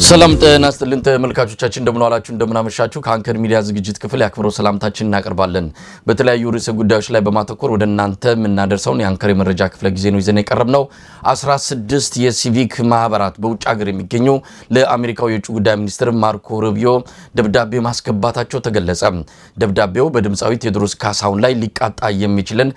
ሰላም ጤና ይስጥልን ተመልካቾቻችን እንደምን ዋላችሁ እንደምን አመሻችሁ ከአንከር ሚዲያ ዝግጅት ክፍል ያክብሮ ሰላምታችን እናቀርባለን በተለያዩ ርዕሰ ጉዳዮች ላይ በማተኮር ወደ እናንተ የምናደርሰውን የአንከር የመረጃ ክፍለ ጊዜ ነው ይዘን የቀረብነው 16 የሲቪክ ማህበራት በውጭ ሀገር የሚገኙ ለአሜሪካው የውጭ ጉዳይ ሚኒስትር ማርኮ ሩቢዮ ደብዳቤ ማስገባታቸው ተገለጸ ደብዳቤው በድምጻዊ ቴዎድሮስ ካሳሁን ላይ ሊቃጣ የሚችልን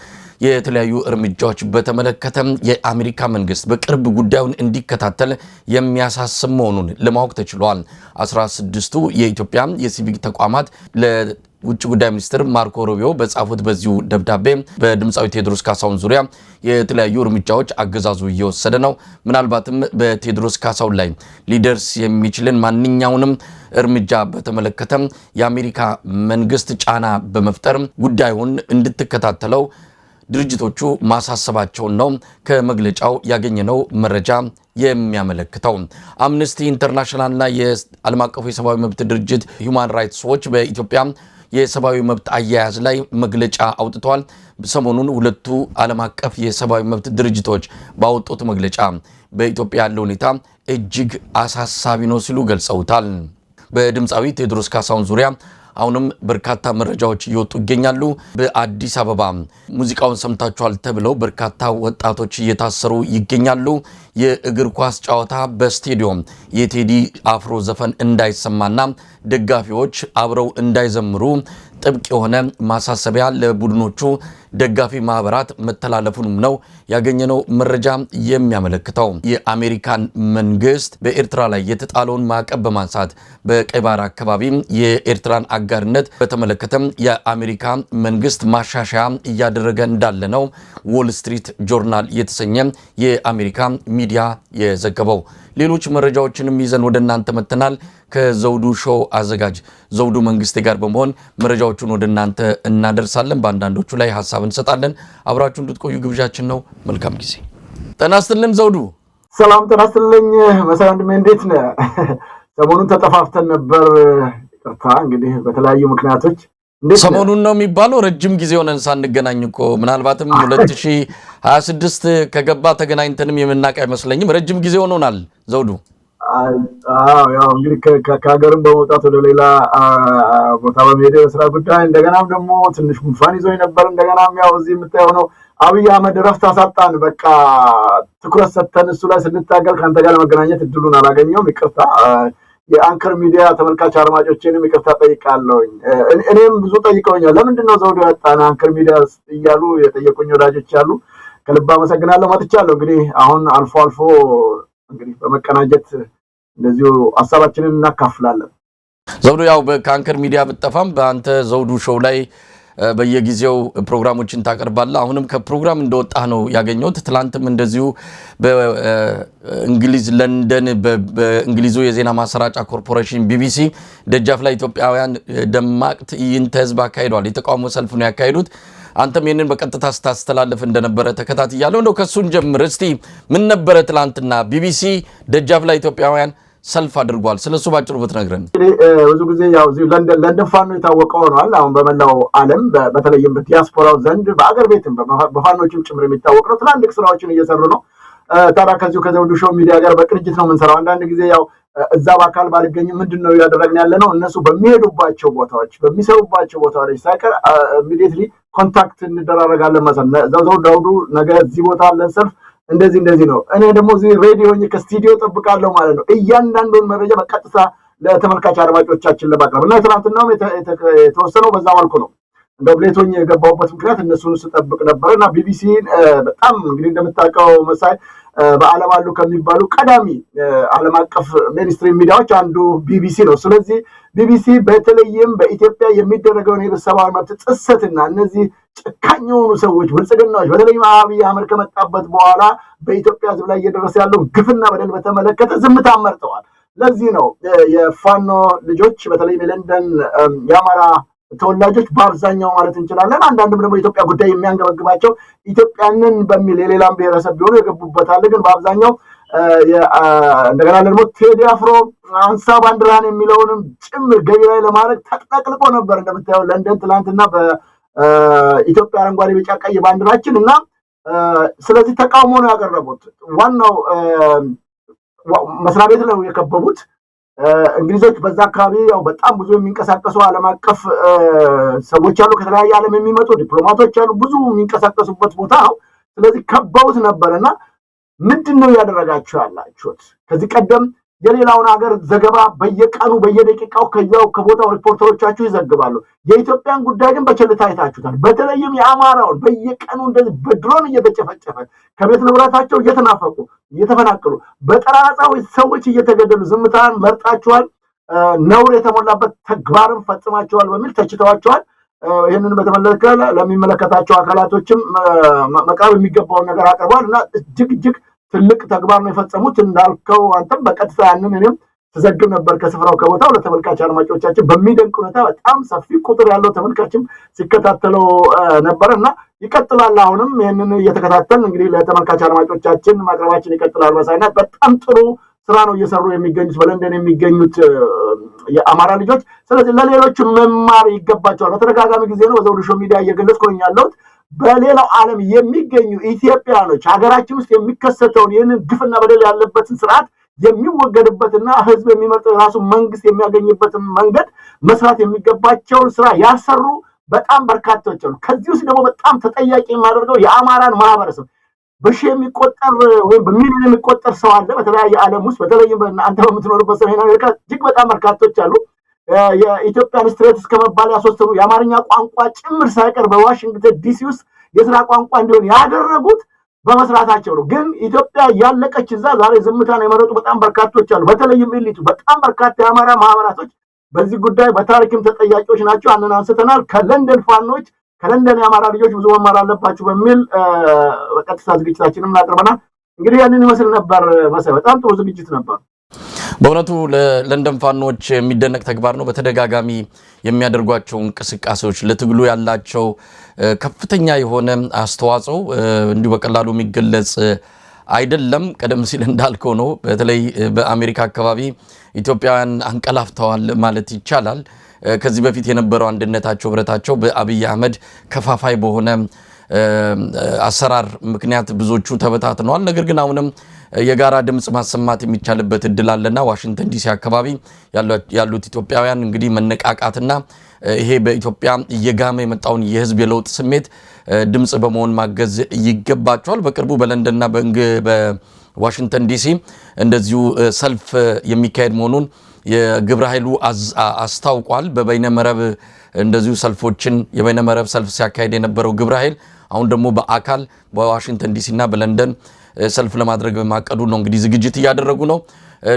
የተለያዩ እርምጃዎች በተመለከተ የአሜሪካ መንግስት በቅርብ ጉዳዩን እንዲከታተል የሚያሳስብ መሆኑን ለማወቅ ተችሏል 16ቱ የኢትዮጵያ የሲቪክ ተቋማት ለውጭ ጉዳይ ሚኒስትር ማርኮ ሩቢዮ በጻፉት በዚሁ ደብዳቤ በድምጻዊ ቴዎድሮስ ካሳሁን ዙሪያ የተለያዩ እርምጃዎች አገዛዙ እየወሰደ ነው ምናልባትም በቴዎድሮስ ካሳሁን ላይ ሊደርስ የሚችልን ማንኛውንም እርምጃ በተመለከተ የአሜሪካ መንግስት ጫና በመፍጠር ጉዳዩን እንድትከታተለው ድርጅቶቹ ማሳሰባቸውን ነው ከመግለጫው ያገኘነው መረጃ የሚያመለክተው አምነስቲ ኢንተርናሽናል እና የዓለም አቀፉ የሰብአዊ መብት ድርጅት ሂዩማን ራይትስ ዎች በኢትዮጵያ የሰብአዊ መብት አያያዝ ላይ መግለጫ አውጥተዋል ሰሞኑን ሁለቱ ዓለም አቀፍ የሰብአዊ መብት ድርጅቶች ባወጡት መግለጫ በኢትዮጵያ ያለው ሁኔታ እጅግ አሳሳቢ ነው ሲሉ ገልጸውታል በድምጻዊ ቴዎድሮስ ካሳሁን ዙሪያ አሁንም በርካታ መረጃዎች እየወጡ ይገኛሉ በአዲስ አበባ ሙዚቃውን ሰምታችኋል ተብለው በርካታ ወጣቶች እየታሰሩ ይገኛሉ የእግር ኳስ ጨዋታ በስቴዲየም የቴዲ አፍሮ ዘፈን እንዳይሰማና ደጋፊዎች አብረው እንዳይዘምሩ ጥብቅ የሆነ ማሳሰቢያ ለቡድኖቹ ደጋፊ ማህበራት መተላለፉንም ነው ያገኘነው መረጃ የሚያመለክተው የአሜሪካን መንግስት በኤርትራ ላይ የተጣለውን ማዕቀብ በማንሳት በቀይ ባህር አካባቢ የኤርትራን አጋርነት በተመለከተ የአሜሪካ መንግስት ማሻሻያ እያደረገ እንዳለ ነው ዎል ስትሪት ጆርናል የተሰኘ የአሜሪካ ሚዲያ የዘገበው ሌሎች መረጃዎችንም ይዘን ወደ እናንተ መተናል ከዘውዱ ሾው አዘጋጅ ዘውዱ መንግስቴ ጋር በመሆን መረጃዎቹን ወደ እናንተ እናደርሳለን በአንዳንዶቹ ላይ ሐሳብ እንሰጣለን አብራችሁ እንድትቆዩ ግብዣችን ነው መልካም ጊዜ ጤና ይስጥልን ዘውዱ ሰላም ጤና ይስጥልኝ መሰንድ እንዴት ነህ ሰሞኑን ተጠፋፍተን ነበር ይቅርታ እንግዲህ በተለያዩ ምክንያቶች ሰሞኑን ነው የሚባለው ረጅም ጊዜ ሆነን ሳንገናኝ እኮ ምናልባትም 2026 ከገባ ተገናኝተንም የምናውቅ አይመስለኝም ረጅም ጊዜ ሆኖናል ዘውዱ ያው እንግዲህ ከሀገርም በመውጣት ወደ ሌላ ቦታ በመሄድ በስራ ጉዳይ እንደገናም ደግሞ ትንሽ ጉንፋን ይዞኝ ነበር እንደገናም ያው እዚህ የምታየው ነው አብይ አህመድ ረፍት አሳጣን በቃ ትኩረት ሰጥተን እሱ ላይ ስንታገል ካንተ ጋር ለመገናኘት እድሉን አላገኘሁም ይቅርታ የአንከር ሚዲያ ተመልካች አድማጮቼንም ይቅርታ ጠይቃለሁኝ እኔም ብዙ ጠይቀውኛል ለምንድን ነው ዘውዱ ያጣና አንከር ሚዲያ እያሉ የጠየቁኝ ወዳጆች አሉ ከልብ አመሰግናለሁ መጥቻለሁ እንግዲህ አሁን አልፎ አልፎ እንግዲህ በመቀናጀት እንደዚሁ ሐሳባችንን እናካፍላለን ዘውዱ ያው በአንከር ሚዲያ ብትጠፋም በአንተ ዘውዱ ሾው ላይ በየጊዜው ፕሮግራሞችን ታቀርባለህ አሁንም ከፕሮግራም እንደወጣህ ነው ያገኘሁት ትላንትም እንደዚሁ በእንግሊዝ ለንደን በእንግሊዙ የዜና ማሰራጫ ኮርፖሬሽን ቢቢሲ ደጃፍ ላይ ኢትዮጵያውያን ደማቅ ትዕይንተ ህዝብ አካሂደዋል የተቃውሞ ሰልፍ ነው ያካሂዱት አንተም ይሄንን በቀጥታ ስታስተላልፍ እንደነበረ ተከታትያለሁ እንደው ከሱን ጀምር እስቲ ምን ነበረ ትላንትና ቢቢሲ ደጃፍ ላይ ኢትዮጵያውያን ሰልፍ አድርጓል ስለሱ ባጭሩ ብትነግረን ብዙ ጊዜ ያው እዚህ ለንደን ፋኖ የታወቀው ሆኗል አሁን በመላው ዓለም በተለይም በዲያስፖራው ዘንድ በአገር ቤትም በፋኖችም ጭምር የሚታወቅ ነው ትላልቅ ስራዎችን እየሰሩ ነው ታዲያ ከዚሁ ከዘውዱ ሾው ሚዲያ ጋር በቅንጅት ነው የምንሰራው አንዳንድ ጊዜ ያው እዛ በአካል ባልገኝም ምንድነው ያደረግን ያለነው እነሱ በሚሄዱባቸው ቦታዎች በሚሰሩባቸው ቦታዎች ሳይቀር ኢሚዲየትሊ ኮንታክት እንደራረጋለን ማለት ዘውዱ ነገ እዚህ ቦታ አለን ሰልፍ እንደዚህ ነው እኔ ደግሞ እዚህ ሬዲዮኝ ከስቱዲዮ ጠብቃለሁ ማለት ነው እያንዳንዱን መረጃ በቀጥታ ለተመልካች አድማጮቻችን ለማቅረብ እና ትናንትናው የተወሰነው በዛ መልኩ ነው እንደብሌቶኝ የገባውበት ምክንያት እነሱን ስጠብቅ ነበርና ቢቢሲ በጣም እንግዲህ እንደምታውቀው መሳይ በዓለም አሉ ከሚባሉ ቀዳሚ ዓለም አቀፍ ሜንስትሪም ሚዲያዎች አንዱ ቢቢሲ ነው ስለዚህ ቢቢሲ በተለይም በኢትዮጵያ የሚደረገውን የሰብአዊ መብት ጥሰትና እነዚህ ጨካኝ የሆኑ ሰዎች ብልጽግናዎች በተለይም አብይ አህመድ ከመጣበት በኋላ በኢትዮጵያ ህዝብ ላይ እየደረሰ ያለው ግፍና በደል በተመለከተ ዝምታ መርጠዋል ለዚህ ነው የፋኖ ልጆች በተለይም የለንደን የአማራ ተወላጆች በአብዛኛው ማለት እንችላለን አንዳንድም ደግሞ የኢትዮጵያ ጉዳይ የሚያንገበግባቸው ኢትዮጵያንን በሚል የሌላም ብሔረሰብ ቢሆኑ የገቡበታል ግን በአብዛኛው እንደገና ደግሞ ቴዲ አፍሮ አንሳ ባንዲራን የሚለውንም ጭምር ገቢ ላይ ለማድረግ ተጠቅልቆ ነበር እንደምታየው ለንደን ትላንትና በኢትዮጵያ አረንጓዴ ቢጫ ቀይ ባንዲራችን እና ስለዚህ ተቃውሞ ነው ያቀረቡት ዋናው መስሪያ ቤት ነው የከበቡት እንግሊዞች በዛ አካባቢ ያው በጣም ብዙ የሚንቀሳቀሱ ዓለም አቀፍ ሰዎች አሉ ከተለያየ ዓለም የሚመጡ ዲፕሎማቶች አሉ ብዙ የሚንቀሳቀሱበት ቦታ ነው ስለዚህ ከበውት ነበርና ምንድነው ያደረጋችሁ ያላችሁት ከዚህ ቀደም የሌላውን ሀገር ዘገባ በየቀኑ በየደቂቃው ከቦታው ሪፖርተሮቻችሁ ይዘግባሉ የኢትዮጵያን ጉዳይ ግን በቸልታ አይታችሁታል በተለይም የአማራውን በየቀኑ እንደዚህ በድሮን እየተጨፈጨፈ ከቤት ንብረታቸው እየተፈናቀሉ በጠራራው ሰዎች እየተገደሉ ዝምታን መርጣችኋል ነውር የተሞላበት ተግባርን ፈጽማችኋል በሚል ተችተዋቸዋል ይሄንን በተመለከተ ለሚመለከታቸው አካላቶችም መቅረብ የሚገባው ነገር አቀርቧልና እጅግ ትልቅ ተግባር ነው የፈጸሙት እንዳልከው አንተም በቀጥታ ያንንም ተዘግብ ነበር ከስፍራው ከቦታው ለተመልካች አድማጮቻችን በሚደንቅ ሁኔታ በጣም ሰፊ ቁጥር ያለው ተመልካችም ሲከታተለው ነበርና ይቀጥላል አሁንም ይሄንን እየተከታተልን እንግዲህ ለተመልካች አድማጮቻችን ማቅረባችን ይቀጥላል በሳይናት በጣም ጥሩ ስራ ነው እየሰሩ የሚገኙት በለንደን የሚገኙት የአማራ ልጆች ስለዚህ ለሌሎች መማር ይገባቸዋል በተደጋጋሚ ጊዜ ነው በዘውዱ ሾው ሚዲያ እየገለጽኩኝ ያለሁት በሌላው ዓለም የሚገኙ ኢትዮጵያኖች ሀገራችን ውስጥ የሚከሰተውን ይህንን ግፍና በደል ያለበትን ስርዓት የሚወገድበትና ህዝብ የሚመርጠው ራሱ መንግስት የሚያገኝበትን መንገድ መስራት የሚገባቸውን ስራ ያሰሩ በጣም በርካታዎች አሉ ከዚህ ውስጥ ደግሞ በጣም ተጠያቂ የሚያደርገው የአማራን ማህበረሰብ በሺህ የሚቆጠር ወይም በሚሊዮን የሚቆጠር ሰው አለ በተለያየ ዓለም ውስጥ በተለይም አንተ በምትኖርበት ሰሜን አሜሪካ እጅግ በጣም በርካቶች አሉ የኢትዮጵያን ስትሬት እስከመባል ያስወሰኑ የአማርኛ ቋንቋ ጭምር ሳይቀር በዋሽንግተን ዲሲ ውስጥ የስራ ቋንቋ እንዲሆን ያደረጉት በመስራታቸው ነው ግን ኢትዮጵያ ያለቀች እዛ ዛሬ ዝምታን የመረጡ በጣም በርካቶች አሉ በተለይም ኢሊቱ በጣም በርካታ የአማራ ማህበራቶች በዚህ ጉዳይ በታሪክም ተጠያቂዎች ናቸው አንን አንስተናል ከለንደን ፋኖች ከለንደን የአማራ ልጆች ብዙ መማር አለባችሁ በሚል በቀጥታ ዝግጅታችንን አቅርበናል እንግዲህ ያንን ይመስል ነበር መሰለ በጣም ጥሩ ዝግጅት ነበር በእውነቱ ለለንደን ፋኖች የሚደነቅ ተግባር ነው በተደጋጋሚ የሚያደርጓቸው እንቅስቃሴዎች ለትግሉ ያላቸው ከፍተኛ የሆነ አስተዋጽኦ እንዲሁ በቀላሉ የሚገለጽ አይደለም ቀደም ሲል እንዳልከው ነው በተለይ በአሜሪካ አካባቢ ኢትዮጵያውያን አንቀላፍተዋል ማለት ይቻላል ከዚህ በፊት የነበረው አንድነታቸው ብረታቸው በአብይ አህመድ ከፋፋይ በሆነ አሰራር ምክንያት ብዙዎቹ ተበታትነዋል ነገር ግን አሁንም የጋራ ድምጽ ማሰማት የሚቻልበት እድል አለና ዋሽንግተን ዲሲ አካባቢ ያሉት ኢትዮጵያውያን እንግዲህ መነቃቃትና ይሄ በኢትዮጵያ እየጋመ የመጣውን የህዝብ የለውጥ ስሜት ድምጽ በመሆን ማገዝ ይገባቸዋል በቅርቡ በለንደንና በዋሽንግተን ዲሲ እንደዚሁ ሰልፍ የሚካሄድ መሆኑን የግብረ ኃይሉ አስታውቋል በበይነመረብ እንደዚሁ ሰልፎችን የበይነመረብ ሰልፍ ሲያካሄድ የነበረው ግብረ ኃይል አሁን ደግሞ በአካል በዋሽንግተን ዲሲና በለንደን ሰልፍ ለማድረግ በማቀዱ ነው እንግዲህ ዝግጅት እያደረጉ ነው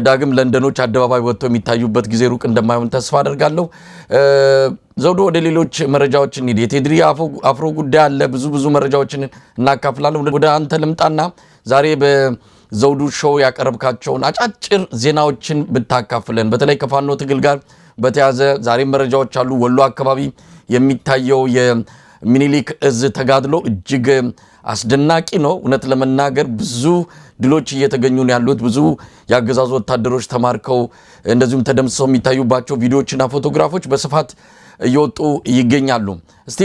ዳግም ለንደኖች አደባባይ ወጥተው የሚታዩበት ጊዜ ሩቅ እንደማይሆን ተስፋ አደርጋለሁ ዘውዶ ወደ ሌሎች መረጃዎች እንሂድ የቴድሪ አፍሮ ጉዳይ አለ ብዙ መረጃዎችን እናካፍላለን ወደ አንተ ልምጣና ዛሬ በዘውዱ ሾው ያቀረብካቸውን አጫጭር ዜናዎችን ብታካፍለን በተለይ ከፋኖ ትግል ጋር በተያዘ ዛሬ መረጃዎች አሉ ወሎ አካባቢ የሚታየው የሚኒሊክ እዝ ተጋድሎ እጅግ አስደናቂ ነው እውነት ለመናገር ብዙ ድሎች እየተገኙ ነው ያሉት ብዙ ያገዛዙ ወታደሮች ተማርከው እንደዚሁም ተደምስሰው የሚታዩባቸው ቪዲዮዎችና ፎቶግራፎች በስፋት እየወጡ ይገኛሉ እስቲ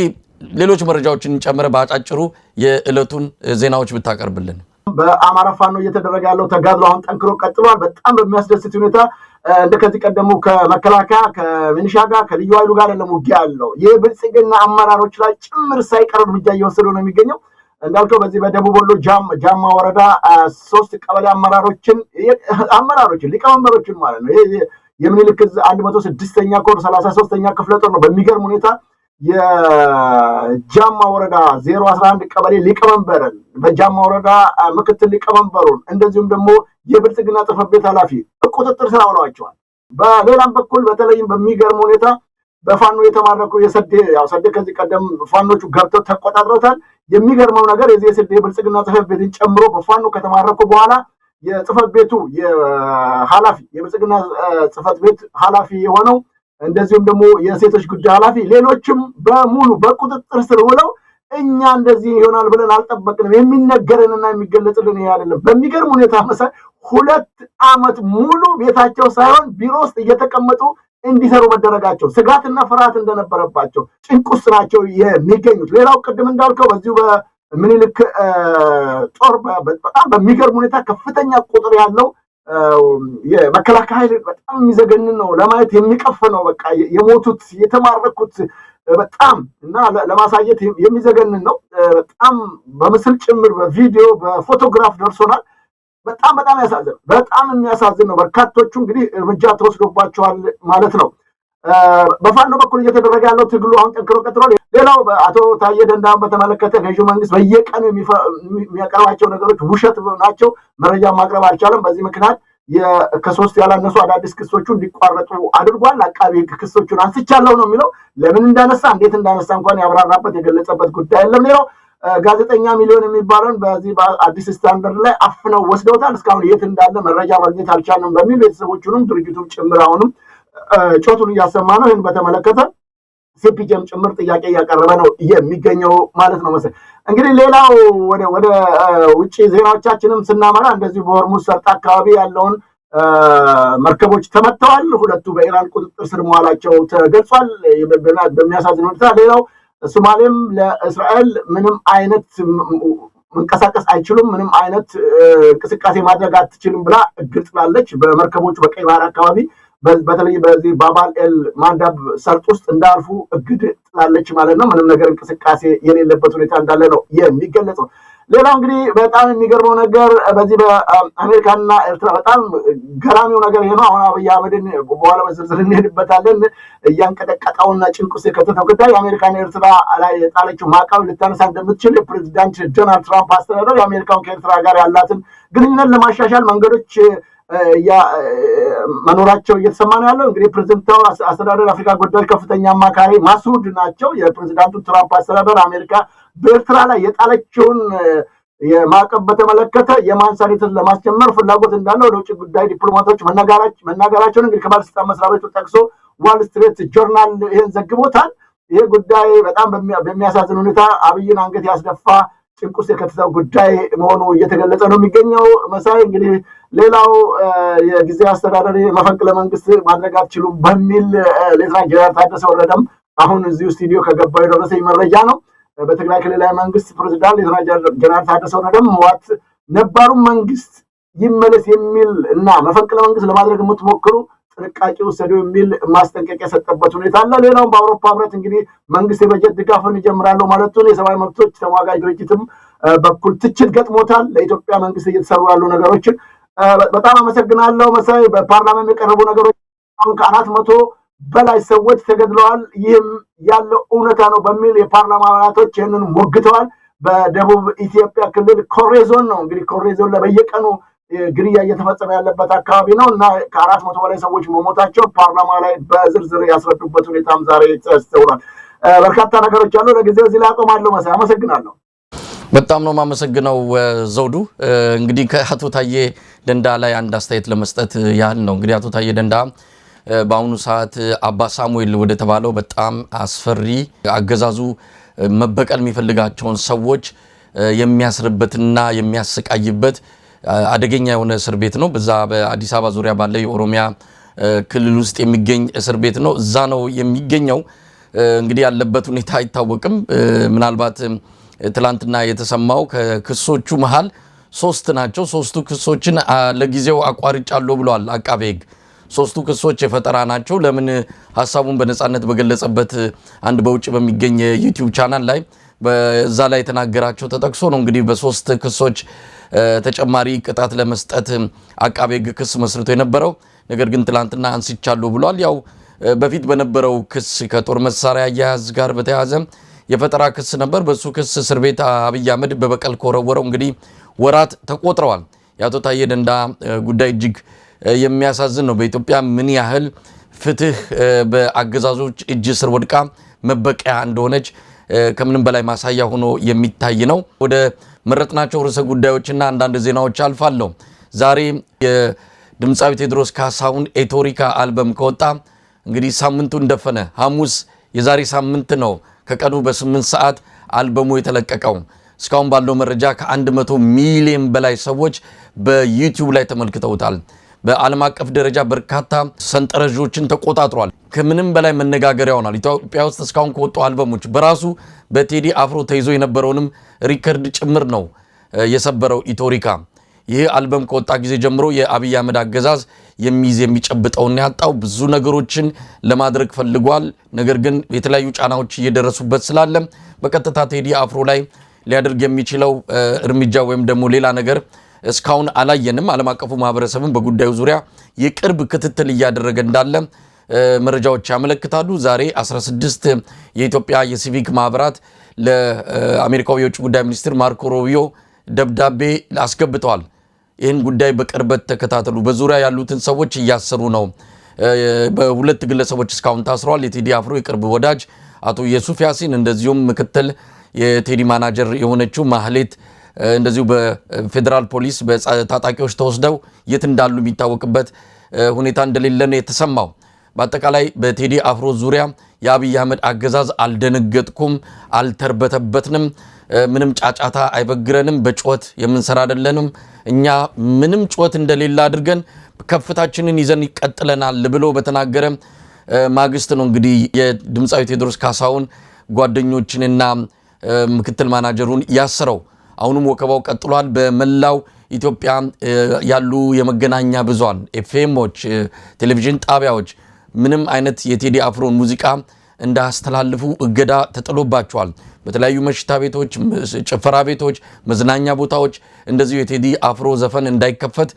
ሌሎች መረጃዎችን ጨምረ በአጫጭሩ የዕለቱን ዜናዎች ብታቀርብልን በአማራ ፋኖ እየተደረገ ያለው ተጋድሎ አሁን ጠንክሮ ቀጥሏል በጣም በሚያስደስት ሁኔታ እንደከዚህ ቀደሙ ከመከላከያ ከሚኒሻ ጋር ከልዩ ኃይሉ ጋር ለሙጊያ ያለው የብልጽግና አመራሮች ላይ ጭምር ሳይቀር እርምጃ እየወሰዱ ነው የሚገኘው እንዳልከው በዚህ በደቡብ ወሎ ጃማ ወረዳ 3 ቀበሌ አመራሮችን ሊቀመንበሮችን ማለት ነው የምኒልክ 106ኛ ኮር 33ኛ ክፍለ ጦር ነው በሚገርም ሁኔታ የጃማ ወረዳ 011 ቀበሌ ሊቀመንበርን በጃማ ወረዳ ምክትል ሊቀመንበሩን እንደዚሁም ደግሞ የብልጽግና ጽሕፈት ቤት ኃላፊ ቁጥጥር ስር አውለዋቸዋል በሌላም በኩል በተለይም በሚገርም ሁኔታ በፋኖ የተማረኩ ሰዴ ከዚህ ቀደም ፋኖቹ ገብተው ተቆጣጥረውታል የሚገርመው ነገር የዚህ የብልጽግና ጽሕፈት ቤትን ጨምሮ በፋኖ ከተማረኩ በኋላ የጽሕፈት ቤቱ የብልጽግና ጽሕፈት ቤት ኃላፊ የሆነው እንደዚሁም ደግሞ የሴቶች ጉዳይ ኃላፊ ሌሎችም በሙሉ በቁጥጥር ስር ሆነው እኛ እንደዚህ ይሆናል ብለን አልጠበቅንም የሚነገረንና የሚገለጽልን ይሄ አይደለም በሚገርም ሁኔታ መሰል 2 ዓመት ሙሉ ቤታቸው ሳይሆን ቢሮ ውስጥ እየተቀመጡ እንዲሰሩ መደረጋቸው ስጋትና ፍርሃት እንደነበረባቸው ጭንቁስ ናቸው የሚገኙት ሌላው ቅድም እንዳልከው በዚሁ በምኒልክ ጦር በጣም በሚገርም ሁኔታ ከፍተኛ ቁጥር ያለው የመከላከያ ኃይል በጣም የሚዘገንን ነው፣ ለማየት የሚቀፍ ነው። በቃ የሞቱት የተማረኩት በጣም እና ለማሳየት የሚዘገንን ነው። በጣም በምስል ጭምር በቪዲዮ በፎቶግራፍ ደርሶናል። በጣም በጣም የሚያሳዝን ነው። በርካቶቹ እንግዲህ እርምጃ ተወስዶባቸዋል ማለት ነው። በፋኖ በኩል እየተደረገ ያለው ትግሉ አሁን ጠንክሮ ቀጥሏል። ሌላው አቶ ታዬ ደንዳን በተመለከተ ገዢው መንግስት በየቀኑ የሚያቀርባቸው ነገሮች ውሸት ናቸው፣ መረጃ ማቅረብ አልቻለም። በዚህ ምክንያት ከ3 ያላነሱ አዳዲስ ክሶቹ እንዲቋረጡ አድርጓል። አቃቢ ህግ ክሶቹን አንስቻለሁ ነው የሚለው። ለምን እንዳነሳ እንዴት እንዳነሳ እንኳን ያብራራበት የገለጸበት ጉዳይ የለም። ሌላው ጋዜጠኛ ሚሊዮን የሚባለውን በዚህ በአዲስ ስታንዳርድ ላይ አፍነው ወስደውታል። እስካሁን የት እንዳለ መረጃ ማግኘት አልቻልንም በሚል ቤተሰቦቹንም ድርጅቱም ጭምር አሁንም ጮቱን እያሰማ ነው። ይህን በተመለከተ ሲፒጄም ጭምር ጥያቄ እያቀረበ ነው የሚገኘው ማለት ነው መሰለኝ። እንግዲህ ሌላው ወደ ውጭ ዜናዎቻችንም ስናመራ እንደዚሁ በሆርሙዝ ሰርጥ አካባቢ ያለውን መርከቦች ተመተዋል። 2 በኢራን ቁጥጥር ስር መዋላቸው ተገልጿል በሚያሳዝን ሁኔታ። ሌላው ሶማሌም ለእስራኤል ምንም አይነት መንቀሳቀስ አይችሉም፣ ምንም አይነት እንቅስቃሴ ማድረግ አትችልም ብላ እግድ ጥላለች። በመርከቦቹ በቀይ ባህር አካባቢ በተለይ በዚህ ባባል ኤል ማንዳብ ሰርጥ ውስጥ እንዳልፉ እግድ ጥላለች ማለት ነው። ምንም ነገር እንቅስቃሴ የሌለበት ሁኔታ እንዳለ ነው የሚገለጸው። ሌላው እንግዲህ በጣም የሚገርመው ነገር በዚህ በአሜሪካና ኤርትራ በጣም ገራሚው ነገር ይሄ ነው። አሁን አብይ አህመድን በኋላ በዝርዝር እንሄድበታለን እያንቀጠቀጠውና ጭንቅ ውስጥ የከተተው ጉዳይ የአሜሪካና ኤርትራ ላይ የጣለችው ማዕቀብ ልታነሳ እንደምትችል የፕሬዚዳንት ዶናልድ ትራምፕ አስተዳደር የአሜሪካውን ከኤርትራ ጋር ያላትን ግንኙነት ለማሻሻል መንገዶች መኖራቸው እየተሰማ ነው ያለው። እንግዲህ ፕሬዚዳንታዊ አስተዳደር አፍሪካ ጉዳዮች ከፍተኛ አማካሪ ማሱድ ናቸው። የፕሬዚዳንቱ ትራምፕ አስተዳደር አሜሪካ በኤርትራ ላይ የጣለችውን የማዕቀብ በተመለከተ የማንሳት ሂደት ለማስጀመር ፍላጎት እንዳለው ወደ ውጭ ጉዳይ ዲፕሎማቶች መናገራቸውን እንግዲህ ከባለስልጣን መስሪያ ቤቱ ጠቅሶ ዋል ስትሪት ጆርናል ይህን ዘግቦታል። ይህ ጉዳይ በጣም በሚያሳዝን ሁኔታ አብይን አንገት ያስደፋ ጭንቅ ውስጥ የከተተው ጉዳይ መሆኑ እየተገለጸ ነው የሚገኘው። መሳይ እንግዲህ ሌላው የጊዜ አስተዳደር መፈንቅለ መንግስት ማድረግ አትችሉም በሚል ሌተናንት ጀነራል ታደሰ ወረደም አሁን እዚሁ ስቱዲዮ ከገባው የደረሰኝ መረጃ ነው። በትግራይ ክልላዊ መንግስት ፕሬዚዳንት ሌተናንት ጀነራል ታደሰ ወረደም ህወሓት ነባሩን መንግስት ይመለስ የሚል እና መፈንቅለ መንግስት ለማድረግ የምትሞክሩ ጥንቃቄ ውሰዱ የሚል ማስጠንቀቂያ የሰጠበት ሁኔታ አለ። ሌላውም በአውሮፓ ህብረት እንግዲህ መንግስት የበጀት ድጋፍን ይጀምራለሁ ማለቱን የሰብአዊ መብቶች ተሟጋጅ ድርጅትም በኩል ትችት ገጥሞታል። ለኢትዮጵያ መንግስት እየተሰሩ ያሉ ነገሮችን በጣም አመሰግናለሁ መሳይ። በፓርላማ የቀረቡ ነገሮች አሁን ከ400 በላይ ሰዎች ተገድለዋል፣ ይህም ያለው እውነታ ነው በሚል የፓርላማ አባላቶች ይህንን ሞግተዋል። በደቡብ ኢትዮጵያ ክልል ኮሬ ዞን ነው እንግዲህ ኮሬ ዞን ላይ በየቀኑ ግድያ እየተፈጸመ ያለበት አካባቢ ነው እና ከ400 በላይ ሰዎች መሞታቸው ፓርላማ ላይ በዝርዝር ያስረዱበት ሁኔታም ዛሬ ተስተውሏል። በርካታ ነገሮች አሉ። ለጊዜው እዚህ ላይ አቆማለሁ መሳይ፣ አመሰግናለሁ። በጣም ነው የማመሰግነው ዘውዱ። እንግዲህ ከአቶ ታዬ ደንዳ ላይ አንድ አስተያየት ለመስጠት ያህል ነው። እንግዲህ አቶ ታዬ ደንዳ በአሁኑ ሰዓት አባ ሳሙኤል ወደ ተባለው በጣም አስፈሪ አገዛዙ መበቀል የሚፈልጋቸውን ሰዎች የሚያስርበትና የሚያሰቃይበት አደገኛ የሆነ እስር ቤት ነው። በዛ በአዲስ አበባ ዙሪያ ባለ የኦሮሚያ ክልል ውስጥ የሚገኝ እስር ቤት ነው። እዛ ነው የሚገኘው። እንግዲህ ያለበት ሁኔታ አይታወቅም። ምናልባት ትላንትና የተሰማው ከክሶቹ መሃል 3 ናቸው። 3ቱ ክሶችን ለጊዜው አቋርጫለሁ ብለዋል አቃቤ ሕግ። 3ቱ ክሶች የፈጠራ ናቸው። ለምን ሀሳቡን በነፃነት በገለጸበት አንድ በውጭ በሚገኝ የዩቲዩብ ቻናል ላይ በዛ ላይ የተናገራቸው ተጠቅሶ ነው እንግዲህ በ3 ክሶች ተጨማሪ ቅጣት ለመስጠት አቃቤ ሕግ ክስ መስርቶ የነበረው። ነገር ግን ትላንትና አንስቻለሁ ብሏል። ያው በፊት በነበረው ክስ ከጦር መሳሪያ አያያዝ ጋር በተያያዘ የፈጠራ ክስ ነበር። በሱ ክስ እስር ቤት አብይ አህመድ በበቀል ከወረወረው እንግዲህ ወራት ተቆጥረዋል። የአቶ ታዬ ደንዳ ጉዳይ እጅግ የሚያሳዝን ነው። በኢትዮጵያ ምን ያህል ፍትህ በአገዛዞች እጅ ስር ወድቃ መበቀያ እንደሆነች ከምንም በላይ ማሳያ ሆኖ የሚታይ ነው። ወደ መረጥናቸው ርዕሰ ጉዳዮችና አንዳንድ ዜናዎች አልፋለሁ። ዛሬ የድምፃዊ ቴዎድሮስ ካሳሁን ኤቶሪካ አልበም ከወጣ እንግዲህ ሳምንቱን ደፈነ። ሐሙስ የዛሬ ሳምንት ነው ከቀኑ በ8 ሰዓት አልበሙ የተለቀቀው። እስካሁን ባለው መረጃ ከ100 ሚሊዮን በላይ ሰዎች በዩቲዩብ ላይ ተመልክተውታል። በዓለም አቀፍ ደረጃ በርካታ ሰንጠረዦችን ተቆጣጥሯል። ከምንም በላይ መነጋገሪያ ሆኗል። ኢትዮጵያ ውስጥ እስካሁን ከወጡ አልበሞች በራሱ በቴዲ አፍሮ ተይዞ የነበረውንም ሪከርድ ጭምር ነው የሰበረው ኢቶሪካ። ይሄ አልበም ከወጣ ጊዜ ጀምሮ የአብይ አህመድ አገዛዝ የሚጨብጠውና ያጣው ብዙ ነገሮችን ለማድረግ ፈልጓል። ነገር ግን የተለያዩ ጫናዎች እየደረሱበት ስላለ በቀጥታ ቴዲ አፍሮ ላይ ሊያደርግ የሚችለው እርምጃ ወይም ደግሞ ሌላ ነገር እስካሁን አላየንም። ዓለም አቀፉ ማህበረሰብም በጉዳዩ ዙሪያ የቅርብ ክትትል እያደረገ እንዳለ መረጃዎች ያመለክታሉ። ዛሬ 16 የኢትዮጵያ የሲቪክ ማህበራት ለአሜሪካው የውጭ ጉዳይ ሚኒስትር ማርኮ ሩቢዮ ደብዳቤ አስገብተዋል። ይህን ጉዳይ በቅርበት ተከታተሉ፣ በዙሪያ ያሉትን ሰዎች እያሰሩ ነው። በሁለት ግለሰቦች እስካሁን ታስረዋል። የቴዲ አፍሮ የቅርብ ወዳጅ አቶ ኢየሱፍ ያሲን፣ እንደዚሁም ምክትል የቴዲ ማናጀር የሆነችው ማህሌት እንደዚሁ በፌዴራል ፖሊስ በታጣቂዎች ተወስደው የት እንዳሉ የሚታወቅበት ሁኔታ እንደሌለ ነው የተሰማው። በአጠቃላይ በቴዲ አፍሮ ዙሪያ የአብይ አህመድ አገዛዝ አልደነገጥኩም፣ አልተርበተበትንም፣ ምንም ጫጫታ አይበግረንም፣ በጩኸት የምንሰራ አይደለንም፣ እኛ ምንም ጩኸት እንደሌለ አድርገን ከፍታችንን ይዘን ይቀጥለናል ብሎ በተናገረ ማግስት ነው እንግዲህ የድምፃዊ ቴዎድሮስ ካሳሁን ጓደኞችንና ምክትል ማናጀሩን ያሰረው። አሁንም ወከባው ቀጥሏል። በመላው ኢትዮጵያ ያሉ የመገናኛ ብዙሃን ኤፍኤሞች፣ ቴሌቪዥን ጣቢያዎች ምንም አይነት የቴዲ አፍሮን ሙዚቃ እንዳያስተላልፉ እገዳ ተጥሎባቸዋል። በተለያዩ መሽታ ቤቶች፣ ጭፈራ ቤቶች፣ መዝናኛ ቦታዎች እንደዚሁ የቴዲ አፍሮ ዘፈን እንዳይከፈት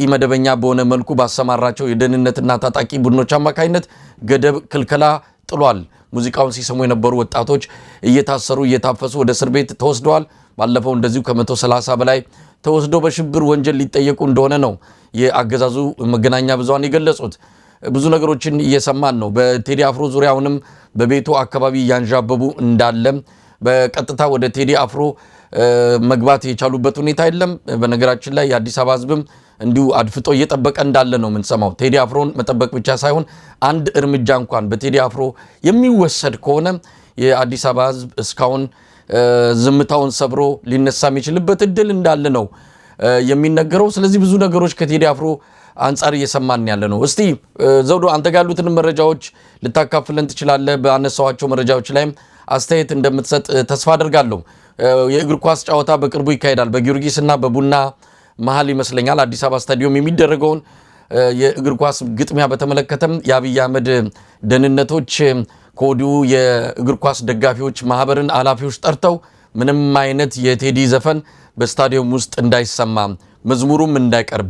ኢመደበኛ በሆነ መልኩ ባሰማራቸው የደህንነትና ታጣቂ ቡድኖች አማካኝነት ገደብ ክልከላ ጥሏል። ሙዚቃውን ሲሰሙ የነበሩ ወጣቶች እየታሰሩ እየታፈሱ ወደ እስር ቤት ተወስደዋል። ባለፈው እንደዚሁ ከ130 በላይ ተወስደው በሽብር ወንጀል ሊጠየቁ እንደሆነ ነው የአገዛዙ መገናኛ ብዙሃን የገለጹት። ብዙ ነገሮችን እየሰማን ነው። በቴዲ አፍሮ ዙሪያ አሁንም በቤቱ አካባቢ እያንዣበቡ እንዳለ በቀጥታ ወደ ቴዲ አፍሮ መግባት የቻሉበት ሁኔታ የለም። በነገራችን ላይ የአዲስ አበባ ሕዝብም እንዲሁ አድፍጦ እየጠበቀ እንዳለ ነው የምንሰማው። ቴዲ አፍሮን መጠበቅ ብቻ ሳይሆን አንድ እርምጃ እንኳን በቴዲ አፍሮ የሚወሰድ ከሆነ የአዲስ አበባ ሕዝብ እስካሁን ዝምታውን ሰብሮ ሊነሳ የሚችልበት እድል እንዳለ ነው የሚነገረው። ስለዚህ ብዙ ነገሮች ከቴዲ አፍሮ አንጻር እየሰማን ያለ ነው። እስቲ ዘውዶ አንተ ጋር ያሉትን መረጃዎች ልታካፍለን ትችላለህ? በአነሳዋቸው መረጃዎች ላይም አስተያየት እንደምትሰጥ ተስፋ አደርጋለሁ። የእግር ኳስ ጨዋታ በቅርቡ ይካሄዳል። በጊዮርጊስና በቡና መሀል ይመስለኛል አዲስ አበባ ስታዲየም የሚደረገውን የእግር ኳስ ግጥሚያ በተመለከተም የአብይ አህመድ ደህንነቶች ከወዲሁ የእግር ኳስ ደጋፊዎች ማህበርን ኃላፊዎች ጠርተው ምንም አይነት የቴዲ ዘፈን በስታዲየም ውስጥ እንዳይሰማ፣ መዝሙሩም እንዳይቀርብ፣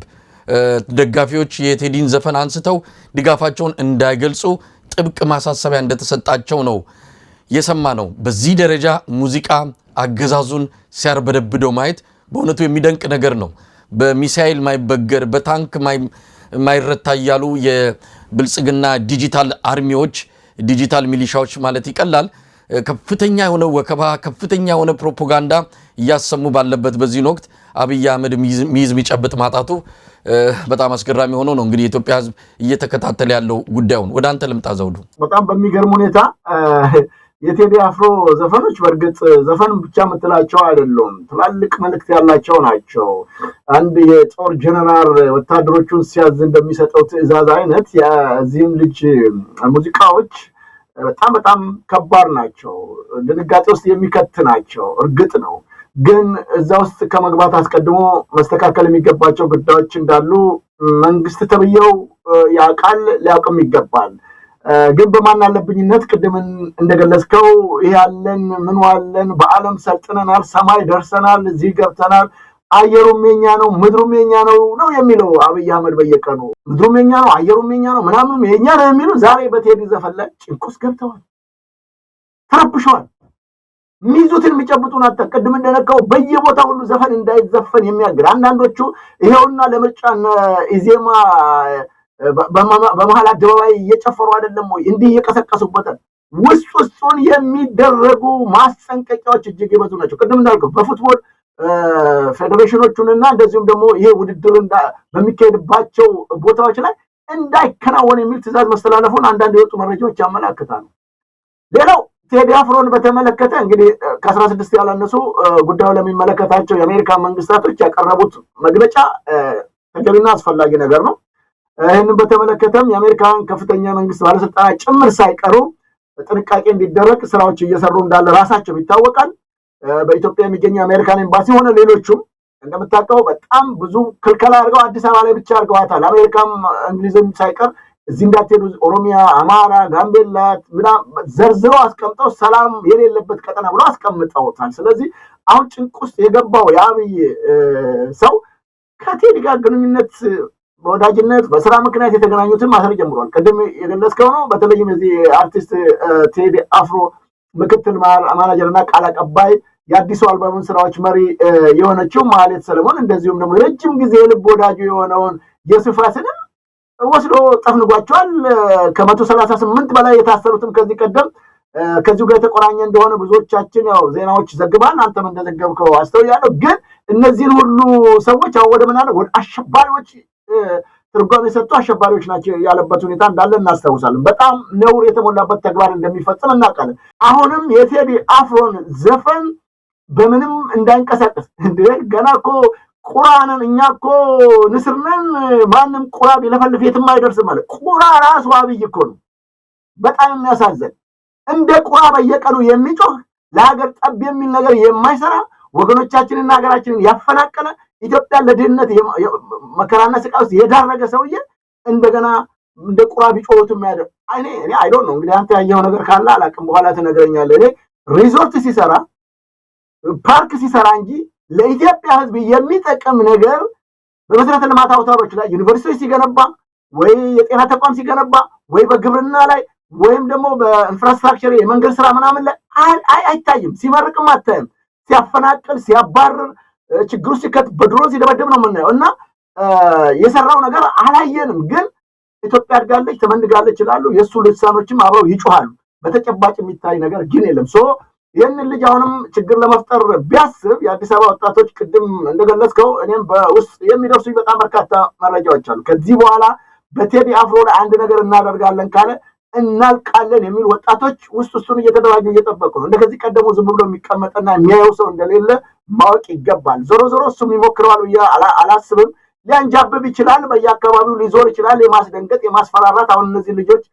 ደጋፊዎች የቴዲን ዘፈን አንስተው ድጋፋቸውን እንዳይገልጹ ጥብቅ ማሳሰቢያ እንደተሰጣቸው ነው የሰማ ነው። በዚህ ደረጃ ሙዚቃ አገዛዙን ሲያርበደብደው ማየት በእውነቱ የሚደንቅ ነገር ነው። በሚሳኤል ማይበገር በታንክ ማይረታ እያሉ የብልጽግና ዲጂታል አርሚዎች ዲጂታል ሚሊሻዎች ማለት ይቀላል ከፍተኛ የሆነ ወከባ ከፍተኛ የሆነ ፕሮፓጋንዳ እያሰሙ ባለበት በዚህ ወቅት አብይ አህመድ ሚዝ የሚጨብጥ ማጣቱ በጣም አስገራሚ ሆኖ ነው እንግዲህ የኢትዮጵያ ሕዝብ እየተከታተለ ያለው ጉዳዩን። ወደ አንተ ልምጣ ዘውዱ። በጣም በሚገርም ሁኔታ የቴዲ አፍሮ ዘፈኖች በእርግጥ ዘፈን ብቻ የምትላቸው አይደሉም፣ ትላልቅ መልእክት ያላቸው ናቸው። አንድ የጦር ጀነራል ወታደሮቹን ሲያዝ እንደሚሰጠው ትዕዛዝ አይነት የዚህም ልጅ ሙዚቃዎች በጣም በጣም ከባድ ናቸው፣ ድንጋጤ ውስጥ የሚከት ናቸው። እርግጥ ነው ግን እዛ ውስጥ ከመግባት አስቀድሞ መስተካከል የሚገባቸው ጉዳዮች እንዳሉ መንግስት ተብዬው ያውቃል፣ ሊያውቅም ይገባል። ግን በማን አለብኝነት ቅድም እንደገለጽከው ያለን ምን ዋለን በዓለም ሰልጥነናል፣ ሰማይ ደርሰናል፣ እዚህ ገብተናል፣ አየሩም የኛ ነው ምድሩም የኛ ነው የሚለው አብይ አህመድ በየቀኑ ምድሩም የኛ ነው አየሩም የኛ ነው ምናምንም የኛ ነው የሚሉ ዛሬ በቴዲ ዘፈን ላይ ጭንቁስ ገብተዋል፣ ተረብሸዋል። ሚዙትን የሚጨብጡን አጣ። ቅድም እንደነካው በየቦታ ሁሉ ዘፈን እንዳይዘፈን የሚያግር አንዳንዶቹ ይሄውና ለምርጫ ኢዜማ በመሃል አደባባይ እየጨፈሩ አይደለም ወይ እንዲህ እየቀሰቀሱበት ውስጡን የሚደረጉ ማስጠንቀቂያዎች እጅግ የበዙ ናቸው። ቅድም እንዳልከው በፉትቦል ፌዴሬሽኖቹንና እንደዚሁም ደግሞ ይሄ ውድድር በሚካሄድባቸው ቦታዎች ላይ እንዳይከናወን የሚል ትዕዛዝ መስተላለፉን አንዳንድ የወጡ መረጃዎች ያመላክታሉ። ሌላው ቴዲ አፍሮን በተመለከተ እንግዲህ ከ16 ያላነሱ ጉዳዩ ለሚመለከታቸው የአሜሪካ መንግስታቶች ያቀረቡት መግለጫ ተገቢና አስፈላጊ ነገር ነው። ይህንን በተመለከተም የአሜሪካን ከፍተኛ መንግስት ባለስልጣናት ጭምር ሳይቀሩ ጥንቃቄ እንዲደረግ ስራዎች እየሰሩ እንዳለ ራሳቸው ይታወቃል። በኢትዮጵያ የሚገኘው አሜሪካን ኤምባሲ ሆነ ሌሎቹም እንደምታውቀው በጣም ብዙ ክልከላ አድርገው አዲስ አበባ ላይ ብቻ አድርገዋታል። አሜሪካም እንግሊዝም ሳይቀር እዚህ እንዳትሄዱ ኦሮሚያ፣ አማራ፣ ጋምቤላ ዘርዝረው አስቀምጠው ሰላም የሌለበት ቀጠና ብሎ አስቀምጠውታል። ስለዚህ አሁን ጭንቅ ውስጥ የገባው የአብይ ሰው ከቴዲ ጋር ግንኙነት በወዳጅነት በስራ ምክንያት የተገናኙትን ማሰር ጀምሯል። ቅድም የገለጽከው ነው። በተለይም እዚህ አርቲስት ቴዲ አፍሮ ምክትል ማናጀርና ቃል አቀባይ የአዲሱ አልበሙን ስራዎች መሪ የሆነችው ማህሌት ሰለሞን እንደዚሁም ደግሞ የረጅም ጊዜ የልብ ወዳጁ የሆነውን የሱፋስንም ወስዶ ጠፍንጓቸዋል። ከ138 በላይ የታሰሩትም ከዚህ ቀደም ከዚሁ ጋር የተቆራኘ እንደሆነ ብዙዎቻችን ያው ዜናዎች ዘግባን አንተም እንደዘገብከው አስተውያለሁ። ግን እነዚህን ሁሉ ሰዎች አሁን ወደ ምን አለ ወደ አሸባሪዎች ትርጓሜ የሰጡ አሸባሪዎች ናቸው ያለበት ሁኔታ እንዳለ እናስታውሳለን። በጣም ነውር የተሞላበት ተግባር እንደሚፈጽም እናውቃለን። አሁንም የቴዲ አፍሮን ዘፈን በምንም እንዳይንቀሳቀስ እንደ ገና እኮ ቁራንን እኛ እኮ ንስርነን ማንም ቁራ ቢለፈልፍ የትም አይደርስም ማለት ቁራ ራሱ አብይ እኮ ነው። በጣም የሚያሳዝን እንደ ቁራ በየቀኑ የሚጮህ ለሀገር ጠብ የሚል ነገር የማይሰራ ወገኖቻችንና ሀገራችንን ያፈናቀለ ኢትዮጵያ ለድህነት መከራና ስቃይ ውስጥ የዳረገ ሰውዬ እንደገና እንደ ቁራ ቢጮሁት የሚያደርግ እኔ አይ ዶንት ኖ እንግዲህ አንተ ያየው ነገር ካለ አላውቅም፣ በኋላ ትነግረኛለህ። እኔ ሪዞርት ሲሰራ ፓርክ ሲሰራ እንጂ ለኢትዮጵያ ሕዝብ የሚጠቅም ነገር በመሰረተ ልማት አውታሮች ላይ ዩኒቨርሲቲዎች ሲገነባ ወይ የጤና ተቋም ሲገነባ ወይ በግብርና ላይ ወይም ደግሞ በኢንፍራስትራክቸር የመንገድ ስራ ምናምን ላይ አይታይም። ሲመርቅም አታይም። ሲያፈናቅል ሲያባርር ችግሩ ሲከት በድሮን ሲደበደብ ነው የምናየው። እና የሰራው ነገር አላየንም። ግን ኢትዮጵያ አድጋለች ተመንድጋለች ይላሉ። የእሱ ልሳኖችም አብረው ይጮሃሉ። በተጨባጭ የሚታይ ነገር ግን የለም። ይህንን ልጅ አሁንም ችግር ለመፍጠር ቢያስብ የአዲስ አበባ ወጣቶች ቅድም እንደገለጽከው እኔም በውስጥ የሚደርሱኝ በጣም በርካታ መረጃዎች አሉ። ከዚህ በኋላ በቴዲ አፍሮ ላይ አንድ ነገር እናደርጋለን ካለ እናልቃለን የሚሉ ወጣቶች ውስጥ እሱን እየተደራጁ እየጠበቁ ነው። እንደከዚህ ቀደሙ ዝም ብሎ የሚቀመጥና የሚያየው ሰው እንደሌለ ማወቅ ይገባል። ዞሮ እሱም ይሞክረዋል ብዬ አላስብም። ሊያንጃብብ ይችላል፣ በየአካባቢው ሊዞር ይችላል፣ የማስደንገጥ የማስፈራራት። አሁን እነዚህ ልጆች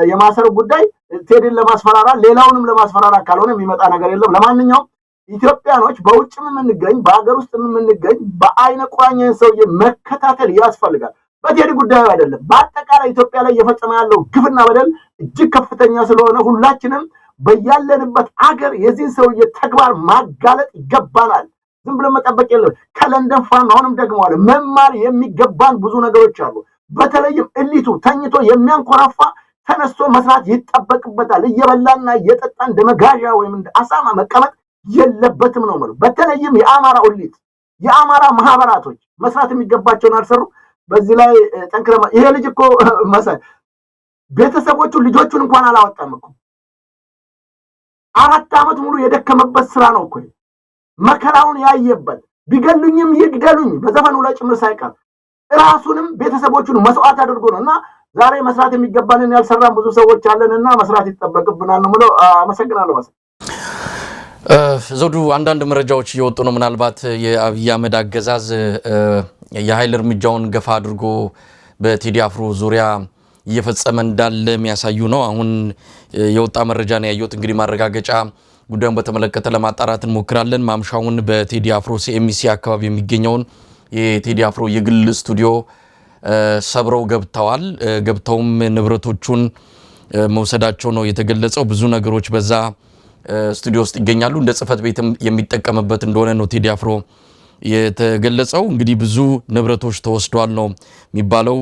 የማሰር ጉዳይ ቴዲን ለማስፈራራት ሌላውንም ለማስፈራራት ካልሆነ የሚመጣ ነገር የለም። ለማንኛውም ኢትዮጵያኖች በውጭም የምንገኝ በሀገር ውስጥ የምንገኝ በአይነ ቁራኛ ሰውዬ መከታተል ያስፈልጋል። በቴዲ ጉዳዩ አይደለም፣ በአጠቃላይ ኢትዮጵያ ላይ እየፈጸመ ያለው ግፍና በደል እጅግ ከፍተኛ ስለሆነ ሁላችንም በያለንበት አገር የዚህን ሰውዬ ተግባር ማጋለጥ ይገባናል። ዝም ብሎ መጠበቅ የለም። ከለንደን ፋን አሁንም ደግሞ አለ መማር የሚገባን ብዙ ነገሮች አሉ። በተለይም እሊቱ ተኝቶ የሚያንኮራፋ ተነስቶ መስራት ይጠበቅበታል። እየበላና እየጠጣ እንደ መጋዣ ወይም እንደ አሳማ መቀመጥ የለበትም ነው ማለት። በተለይም የአማራ እሊት የአማራ ማህበራቶች መስራት የሚገባቸውን አልሰሩ። በዚህ ላይ ጠንክረ ይሄ ልጅ እኮ መሰል ቤተሰቦቹ ልጆቹን እንኳን አላወጣም እኮ 4 ዓመት ሙሉ የደከመበት ስራ ነው እኮ መከራውን ያየበት። ቢገሉኝም ይግደሉኝ በዘፈኑ ላይ ጭምር ሳይቀር ራሱንም ቤተሰቦቹን መስዋዕት አድርጎ ነውና ዛሬ መስራት የሚገባንን ያልሰራን ብዙ ሰዎች አለንና መስራት ይተበቅብናል ነው ማለት። አመሰግናለሁ። ዘውዱ አንዳንድ መረጃዎች እየወጡ ነው። ምናልባት የአብይ አህመድ አገዛዝ የኃይል እርምጃውን ገፋ አድርጎ በቴዲ አፍሮ ዙሪያ እየፈጸመ እንዳለ የሚያሳዩ ነው። አሁን የወጣ መረጃ ነው ያየሁት። እንግዲህ ማረጋገጫ ጉዳዩን በተመለከተ ለማጣራት እንሞክራለን። ማምሻውን በቴዲ አፍሮ ሲኤምሲ አካባቢ የሚገኘውን የቴዲ አፍሮ የግል ስቱዲዮ ሰብረው ገብተዋል። ገብተውም ንብረቶቹን መውሰዳቸው ነው የተገለጸው። ብዙ ነገሮች በዛ ስቱዲዮ ውስጥ ይገኛሉ። እንደ ጽህፈት ቤትም የሚጠቀምበት እንደሆነ ነው ቴዲ አፍሮ የተገለጸው። እንግዲህ ብዙ ንብረቶች ተወስደዋል ነው የሚባለው።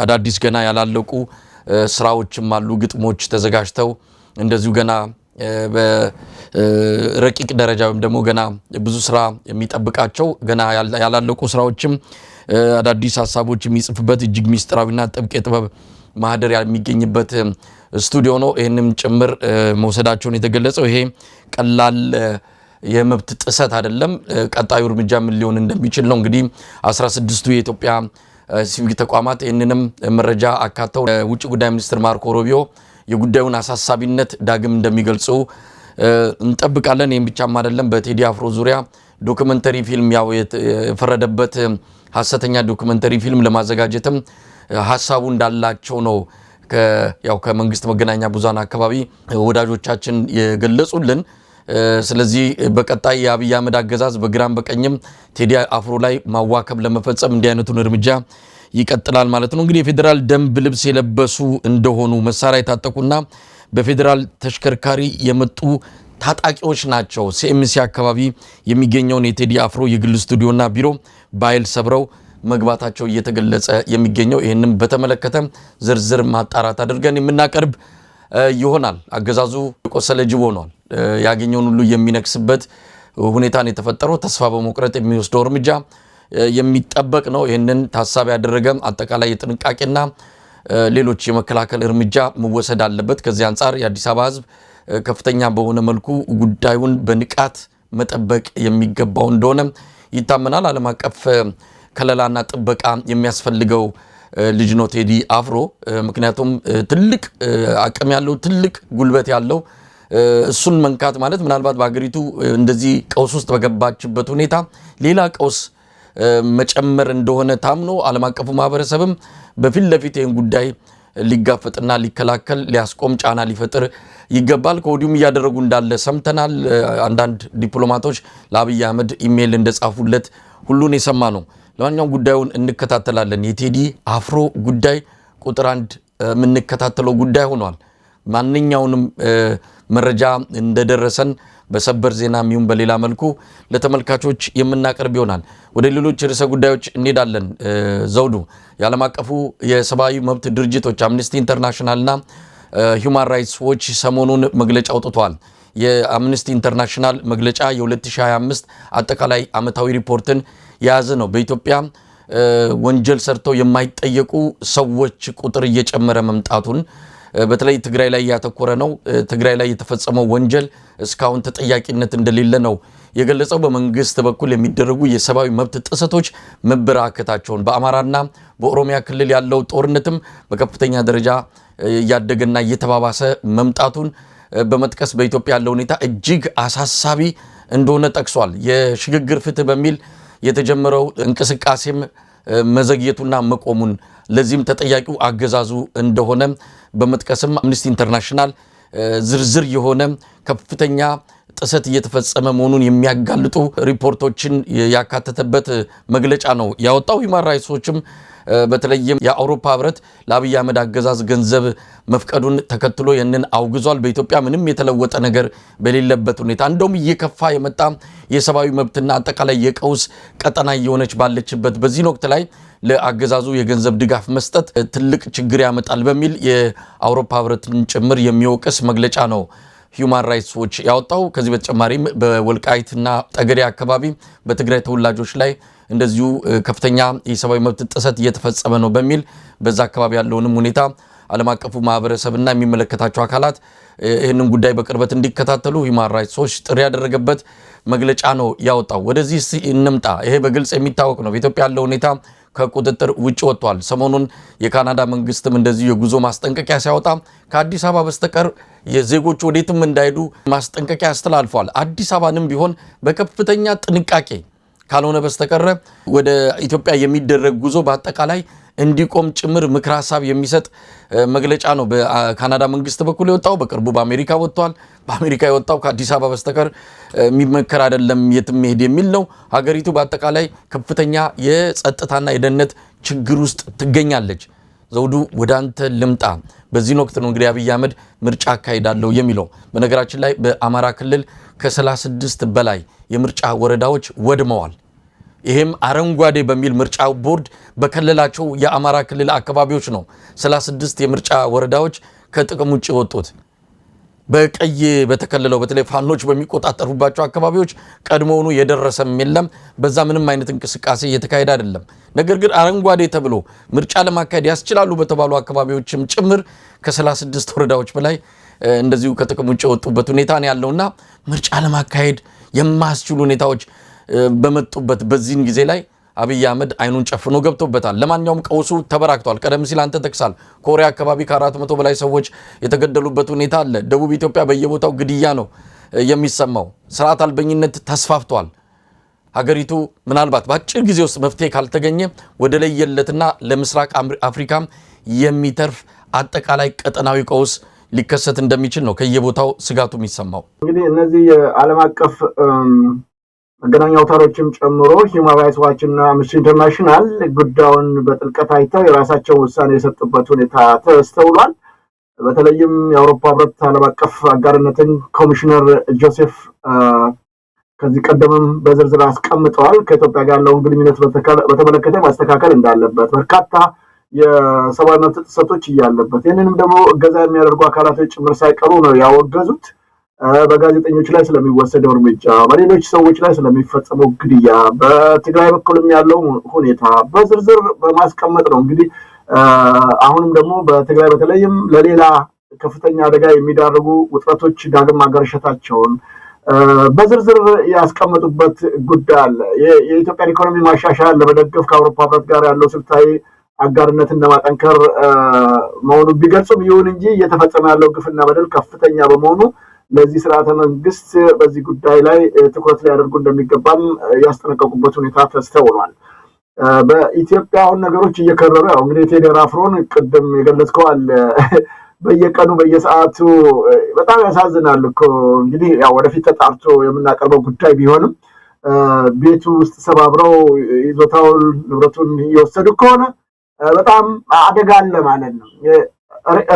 አዳዲስ ገና ያላለቁ ስራዎችም አሉ። ግጥሞች ተዘጋጅተው እንደዚሁ ገና በረቂቅ ደረጃ ወይም ደግሞ ገና ብዙ ስራ የሚጠብቃቸው ገና ያላለቁ ስራዎችም አዳዲስ ሀሳቦች የሚጽፍበት እጅግ ሚስጥራዊና ጥብቅ የጥበብ ማህደር የሚገኝበት ስቱዲዮ ነው። ይህንም ጭምር መውሰዳቸውን የተገለጸው። ይሄ ቀላል የመብት ጥሰት አይደለም። ቀጣዩ እርምጃ ምን ሊሆን እንደሚችል ነው። እንግዲህ 16ቱ የኢትዮጵያ ሲቪክ ተቋማት ይህንንም መረጃ አካተው ውጭ ጉዳይ ሚኒስትር ማርኮ ሮቢዮ የጉዳዩን አሳሳቢነት ዳግም እንደሚገልጹ እንጠብቃለን። ይህም ብቻም አይደለም። በቴዲ አፍሮ ዙሪያ ዶክመንተሪ ፊልም ያው የፈረደበት ሐሰተኛ ዶክመንተሪ ፊልም ለማዘጋጀትም ሐሳቡ እንዳላቸው ነው ያው ከመንግስት መገናኛ ብዙሃን አካባቢ ወዳጆቻችን የገለጹልን። ስለዚህ በቀጣይ የአብይ አህመድ አገዛዝ በግራም በቀኝም ቴዲ አፍሮ ላይ ማዋከብ ለመፈጸም እንዲህ አይነቱን እርምጃ ይቀጥላል ማለት ነው። እንግዲህ የፌዴራል ደንብ ልብስ የለበሱ እንደሆኑ መሳሪያ የታጠቁና በፌዴራል ተሽከርካሪ የመጡ ታጣቂዎች ናቸው ሲኤምሲ አካባቢ የሚገኘውን የቴዲ አፍሮ የግል ስቱዲዮና ቢሮ በኃይል ሰብረው መግባታቸው እየተገለጸ የሚገኘው። ይህንም በተመለከተ ዝርዝር ማጣራት አድርገን የምናቀርብ ይሆናል። አገዛዙ የቆሰለ ጅብ ሆኗል። ያገኘውን ሁሉ የሚነክስበት ሁኔታን የተፈጠረው ተስፋ በመቁረጥ የሚወስደው እርምጃ የሚጠበቅ ነው። ይህንን ታሳቢ ያደረገ አጠቃላይ የጥንቃቄና ሌሎች የመከላከል እርምጃ መወሰድ አለበት። ከዚህ አንጻር የአዲስ አበባ ሕዝብ ከፍተኛ በሆነ መልኩ ጉዳዩን በንቃት መጠበቅ የሚገባው እንደሆነ ይታመናል። ዓለም አቀፍ ከለላና ጥበቃ የሚያስፈልገው ልጅ ነው ቴዲ አፍሮ። ምክንያቱም ትልቅ አቅም ያለው ትልቅ ጉልበት ያለው እሱን መንካት ማለት ምናልባት በአገሪቱ እንደዚህ ቀውስ ውስጥ በገባችበት ሁኔታ ሌላ ቀውስ መጨመር እንደሆነ ታምኖ ዓለም አቀፉ ማህበረሰብም በፊት ለፊት ይህን ጉዳይ ሊጋፈጥና ሊከላከል ሊያስቆም ጫና ሊፈጥር ይገባል። ከወዲሁም እያደረጉ እንዳለ ሰምተናል። አንዳንድ ዲፕሎማቶች ለአብይ አህመድ ኢሜይል እንደጻፉለት ሁሉን የሰማ ነው። ለማንኛውም ጉዳዩን እንከታተላለን። የቴዲ አፍሮ ጉዳይ ቁጥር አንድ የምንከታተለው ጉዳይ ሆኗል። ማንኛውንም መረጃ እንደደረሰን በሰበር ዜና የሚሆን በሌላ መልኩ ለተመልካቾች የምናቀርብ ይሆናል። ወደ ሌሎች ርዕሰ ጉዳዮች እንሄዳለን። ዘውዱ የዓለም አቀፉ የሰብአዊ መብት ድርጅቶች አምነስቲ ኢንተርናሽናልና ሂውማን ራይትስ ዎች ሰሞኑን መግለጫ አውጥተዋል። የአምነስቲ ኢንተርናሽናል መግለጫ የ2025 አጠቃላይ ዓመታዊ ሪፖርትን የያዘ ነው። በኢትዮጵያ ወንጀል ሰርተው የማይጠየቁ ሰዎች ቁጥር እየጨመረ መምጣቱን በተለይ ትግራይ ላይ ያተኮረ ነው። ትግራይ ላይ የተፈጸመው ወንጀል እስካሁን ተጠያቂነት እንደሌለ ነው የገለጸው። በመንግስት በኩል የሚደረጉ የሰብአዊ መብት ጥሰቶች መበራከታቸውን፣ በአማራና በኦሮሚያ ክልል ያለው ጦርነትም በከፍተኛ ደረጃ እያደገና እየተባባሰ መምጣቱን በመጥቀስ በኢትዮጵያ ያለው ሁኔታ እጅግ አሳሳቢ እንደሆነ ጠቅሷል። የሽግግር ፍትህ በሚል የተጀመረው እንቅስቃሴም መዘግየቱና መቆሙን ለዚህም ተጠያቂው አገዛዙ እንደሆነ በመጥቀስም አምነስቲ ኢንተርናሽናል ዝርዝር የሆነ ከፍተኛ ጥሰት እየተፈጸመ መሆኑን የሚያጋልጡ ሪፖርቶችን ያካተተበት መግለጫ ነው ያወጣው። ሂውማን ራይትስ ዎችም በተለይም የአውሮፓ ህብረት ለአብይ አህመድ አገዛዝ ገንዘብ መፍቀዱን ተከትሎ ይህንን አውግዟል። በኢትዮጵያ ምንም የተለወጠ ነገር በሌለበት ሁኔታ እንደውም እየከፋ የመጣ የሰብአዊ መብትና አጠቃላይ የቀውስ ቀጠና እየሆነች ባለችበት በዚህ ወቅት ላይ ለአገዛዙ የገንዘብ ድጋፍ መስጠት ትልቅ ችግር ያመጣል በሚል የአውሮፓ ህብረትን ጭምር የሚወቅስ መግለጫ ነው ሂውማን ራይትስ ዎች ያወጣው። ከዚህ በተጨማሪም በወልቃይትና ጠገዴ አካባቢ በትግራይ ተወላጆች ላይ እንደዚሁ ከፍተኛ የሰብአዊ መብት ጥሰት እየተፈጸመ ነው በሚል በዛ አካባቢ ያለውንም ሁኔታ ዓለም አቀፉ ማህበረሰብና የሚመለከታቸው አካላት ይህንን ጉዳይ በቅርበት እንዲከታተሉ ሂውማን ራይትስ ዎች ጥሪ ያደረገበት መግለጫ ነው ያወጣው። ወደዚህ እንምጣ። ይሄ በግልጽ የሚታወቅ ነው። በኢትዮጵያ ያለው ሁኔታ ከቁጥጥር ውጭ ወጥቷል። ሰሞኑን የካናዳ መንግስትም እንደዚሁ የጉዞ ማስጠንቀቂያ ሲያወጣ ከአዲስ አበባ በስተቀር የዜጎች ወዴትም እንዳይሄዱ ማስጠንቀቂያ አስተላልፏል። አዲስ አበባንም ቢሆን በከፍተኛ ጥንቃቄ ካልሆነ በስተቀር ወደ ኢትዮጵያ የሚደረግ ጉዞ በአጠቃላይ እንዲቆም ጭምር ምክር ሀሳብ የሚሰጥ መግለጫ ነው በካናዳ መንግስት በኩል የወጣው። በቅርቡ በአሜሪካ ወጥቷል። በአሜሪካ የወጣው ከአዲስ አበባ በስተቀር የሚመከር አይደለም የትም መሄድ የሚል ነው። ሀገሪቱ በአጠቃላይ ከፍተኛ የጸጥታና የደህንነት ችግር ውስጥ ትገኛለች። ዘውዱ ወደ አንተ ልምጣ። በዚህ ወቅት ነው እንግዲህ አብይ አህመድ ምርጫ አካሂዳለሁ የሚለው። በነገራችን ላይ በአማራ ክልል ከ36 በላይ የምርጫ ወረዳዎች ወድመዋል። ይሄም አረንጓዴ በሚል ምርጫ ቦርድ በከለላቸው የአማራ ክልል አካባቢዎች ነው 36 የምርጫ ወረዳዎች ከጥቅም ውጭ ወጡት። በቀይ በተከለለው በተለይ ፋኖች በሚቆጣጠሩባቸው አካባቢዎች ቀድሞውኑ የደረሰም የለም። በዛ ምንም አይነት እንቅስቃሴ እየተካሄደ አይደለም። ነገር ግን አረንጓዴ ተብሎ ምርጫ ለማካሄድ ያስችላሉ በተባሉ አካባቢዎችም ጭምር ከ36 ወረዳዎች በላይ እንደዚሁ ከጥቅም ውጭ የወጡበት ሁኔታ ነው ያለውና ምርጫ ለማካሄድ የማያስችሉ ሁኔታዎች በመጡበት በዚህን ጊዜ ላይ አብይ አህመድ አይኑን ጨፍኖ ገብቶበታል። ለማንኛውም ቀውሱ ተበራክቷል። ቀደም ሲል አንተ ተክሳል ኮሪያ አካባቢ ከ400 በላይ ሰዎች የተገደሉበት ሁኔታ አለ። ደቡብ ኢትዮጵያ በየቦታው ግድያ ነው የሚሰማው። ስርዓት አልበኝነት ተስፋፍቷል። ሀገሪቱ ምናልባት በአጭር ጊዜ ውስጥ መፍትሄ ካልተገኘ ወደ ለየለትና ለምስራቅ አፍሪካም የሚተርፍ አጠቃላይ ቀጠናዊ ቀውስ ሊከሰት እንደሚችል ነው ከየቦታው ስጋቱ የሚሰማው። እንግዲህ እነዚህ የዓለም አቀፍ መገናኛ አውታሮችም ጨምሮ ሂውማን ራይትስ ዋች እና አምነስቲ ኢንተርናሽናል ጉዳዩን በጥልቀት አይተው የራሳቸውን ውሳኔ የሰጡበት ሁኔታ ተስተውሏል። በተለይም የአውሮፓ ህብረት ዓለም አቀፍ አጋርነትን ኮሚሽነር ጆሴፍ ከዚህ ቀደምም በዝርዝር አስቀምጠዋል። ከኢትዮጵያ ጋር ያለውን ግንኙነት በተመለከተ ማስተካከል እንዳለበት፣ በርካታ የሰብአዊ መብት ጥሰቶች እያለበት፣ ይህንንም ደግሞ እገዛ የሚያደርጉ አካላቶች ጭምር ሳይቀሩ ነው ያወገዙት። በጋዜጠኞች ላይ ስለሚወሰደው እርምጃ፣ በሌሎች ሰዎች ላይ ስለሚፈጸመው ግድያ፣ በትግራይ በኩልም ያለው ሁኔታ በዝርዝር በማስቀመጥ ነው እንግዲህ አሁንም ደግሞ በትግራይ በተለይም ለሌላ ከፍተኛ አደጋ የሚዳርጉ ውጥረቶች ዳግም ማገረሸታቸውን በዝርዝር ያስቀመጡበት ጉዳይ አለ። የኢትዮጵያን ኢኮኖሚ ማሻሻል ለመደገፍ ከአውሮፓ ህብረት ጋር ያለው ስልታዊ አጋርነትን ለማጠንከር መሆኑን ቢገልጹም ይሁን እንጂ እየተፈጸመ ያለው ግፍና በደል ከፍተኛ በመሆኑ ለዚህ ስርዓተ መንግስት በዚህ ጉዳይ ላይ ትኩረት ሊያደርጉ እንደሚገባም ያስጠነቀቁበት ሁኔታ ተስተውሏል። በኢትዮጵያ አሁን ነገሮች እየከረሩ ያው እንግዲህ ቴዲ አፍሮን ቅድም የገለጽከው አለ በየቀኑ በየሰዓቱ በጣም ያሳዝናል እኮ እንግዲህ ያው ወደፊት ተጣርቶ የምናቀርበው ጉዳይ ቢሆንም ቤቱ ውስጥ ሰባብረው ይዞታውን ንብረቱን እየወሰዱ ከሆነ በጣም አደጋ አለ ማለት ነው።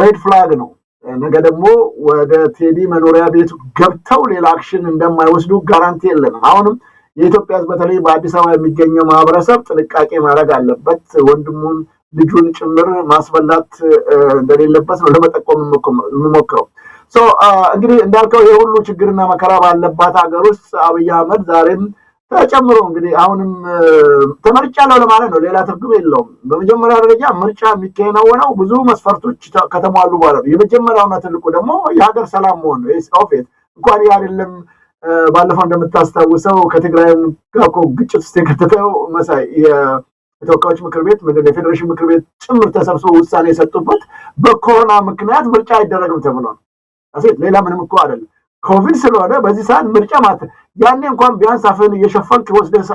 ሬድ ፍላግ ነው። ነገ ደግሞ ወደ ቴዲ መኖሪያ ቤቱ ገብተው ሌላ አክሽን እንደማይወስዱ ጋራንቲ የለንም። አሁንም የኢትዮጵያ ህዝብ በተለይ በአዲስ አበባ የሚገኘው ማህበረሰብ ጥንቃቄ ማድረግ አለበት። ወንድሙን ልጁን ጭምር ማስበላት እንደሌለበት ነው ለመጠቆም የምሞክረው። እንግዲህ እንዳልከው ይሄ ሁሉ ችግርና መከራ ባለባት ሀገር ውስጥ አብይ አህመድ ዛሬም ተጨምሮ እንግዲህ አሁንም ተመርጫለሁ ለማለት ነው። ሌላ ትርጉም የለውም። በመጀመሪያ ደረጃ ምርጫ የሚከናወነው ብዙ መስፈርቶች ከተሟሉ በኋላ ነው። የመጀመሪያውና ትልቁ ደግሞ የሀገር ሰላም መሆን ነው። ኦፌት እንኳን አይደለም ባለፈው እንደምታስታውሰው ከትግራይም ጋር ግጭት ውስጥ የከተተው መሳይ የተወካዮች ምክር ቤት ምንድነው የፌዴሬሽን ምክር ቤት ጭምር ተሰብስቦ ውሳኔ የሰጡበት በኮሮና ምክንያት ምርጫ አይደረግም ተብሎ ነው። አሴት ሌላ ምንም እኮ አይደለም። ኮቪድ ስለሆነ በዚህ ሰዓት ምርጫ ማለት ያኔ እንኳን ቢያንስ አፍህን እየሸፈንክ ወስደህ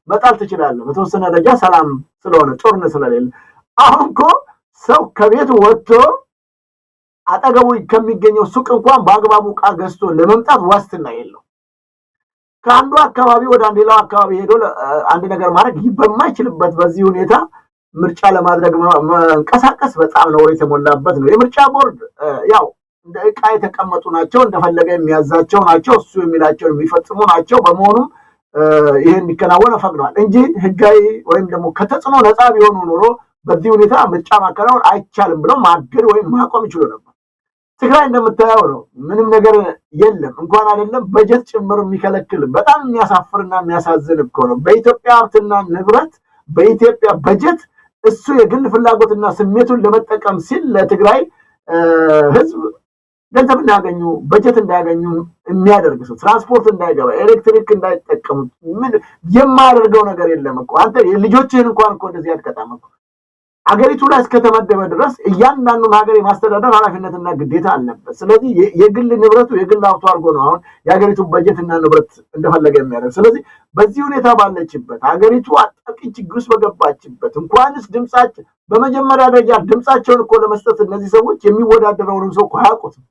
መጣል ትችላለህ። በተወሰነ ደረጃ ሰላም ስለሆነ ጦርነት ስለሌለ። አሁን እኮ ሰው ከቤቱ ወጥቶ አጠገቡ ከሚገኘው ሱቅ እንኳን በአግባቡ ዕቃ ገዝቶ ለመምጣት ዋስትና የለው። ከአንዱ አካባቢ ወደ ሌላው አካባቢ ሄዶ አንድ ነገር ማድረግ በማይችልበት በዚህ ሁኔታ ምርጫ ለማድረግ መንቀሳቀስ በጣም ነውር የተሞላበት ነው። የምርጫ ቦርድ ያው እንደ ዕቃ የተቀመጡ ናቸው፣ እንደፈለገ የሚያዛቸው ናቸው፣ እሱ የሚላቸውን የሚፈጽሙ ናቸው። በመሆኑም ይሄን እንዲከናወን ፈቅዷል እንጂ ህጋዊ ወይም ደግሞ ከተጽዕኖ ነፃ ቢሆኑ ኖሮ በዚህ ሁኔታ ምርጫ ማከናወን አይቻልም ብለው ማገድ ወይም ማቆም ይችሉ ነበር። ትግራይ እንደምታየው ነው፣ ምንም ነገር የለም። እንኳን አይደለም በጀት ጭምር የሚከለክል በጣም የሚያሳፍርና የሚያሳዝን እኮ ነው። በኢትዮጵያ ሀብትና ንብረት በኢትዮጵያ በጀት እሱ የግል ፍላጎትና ስሜቱን ለመጠቀም ሲል ለትግራይ ህዝብ ገንዘብ እንዳያገኙ በጀት እንዳያገኙ የሚያደርግ ሰው ትራንስፖርት እንዳይገባ ኤሌክትሪክ እንዳይጠቀሙ ምን የማያደርገው ነገር የለም እኮ። አንተ ልጆችህን እንኳን እኮ እንደዚህ አትቀጣም እኮ። አገሪቱ ላይ እስከተመደበ ድረስ እያንዳንዱን ሀገር የማስተዳደር ኃላፊነትና ግዴታ አለበት። ስለዚህ የግል ንብረቱ የግል ሀብቱ አድርጎ ነው አሁን የሀገሪቱን በጀትና ንብረት እንደፈለገ የሚያደርግ። ስለዚህ በዚህ ሁኔታ ባለችበት ሀገሪቱ አጣብቂኝ ችግር ውስጥ በገባችበት እንኳንስ ድምጻቸው በመጀመሪያ ደረጃ ድምጻቸውን እኮ ለመስጠት እነዚህ ሰዎች የሚወዳደረውንም ሰው እኮ አያውቁትም፣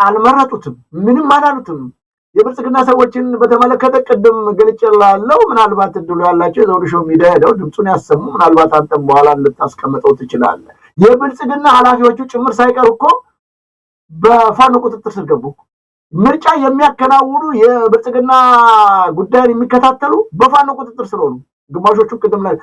አልመረጡትም፣ ምንም አላሉትም። የብልጽግና ሰዎችን በተመለከተ ቅድም ገልጬልሃለሁ። ምናልባት እድሉ ያላቸው የዘውዱ ሾው ሚዲያ ሄደው ድምፁን ያሰሙ። ምናልባት አንተም በኋላ ልታስቀምጠው ትችላለህ። የብልጽግና ኃላፊዎቹ ጭምር ሳይቀር እኮ በፋኖ ቁጥጥር ስር ገቡ። ምርጫ የሚያከናውኑ የብልጽግና ጉዳይን የሚከታተሉ በፋኖ ቁጥጥር ስር ሆኑ። ግማሾቹ ቅድም ላይ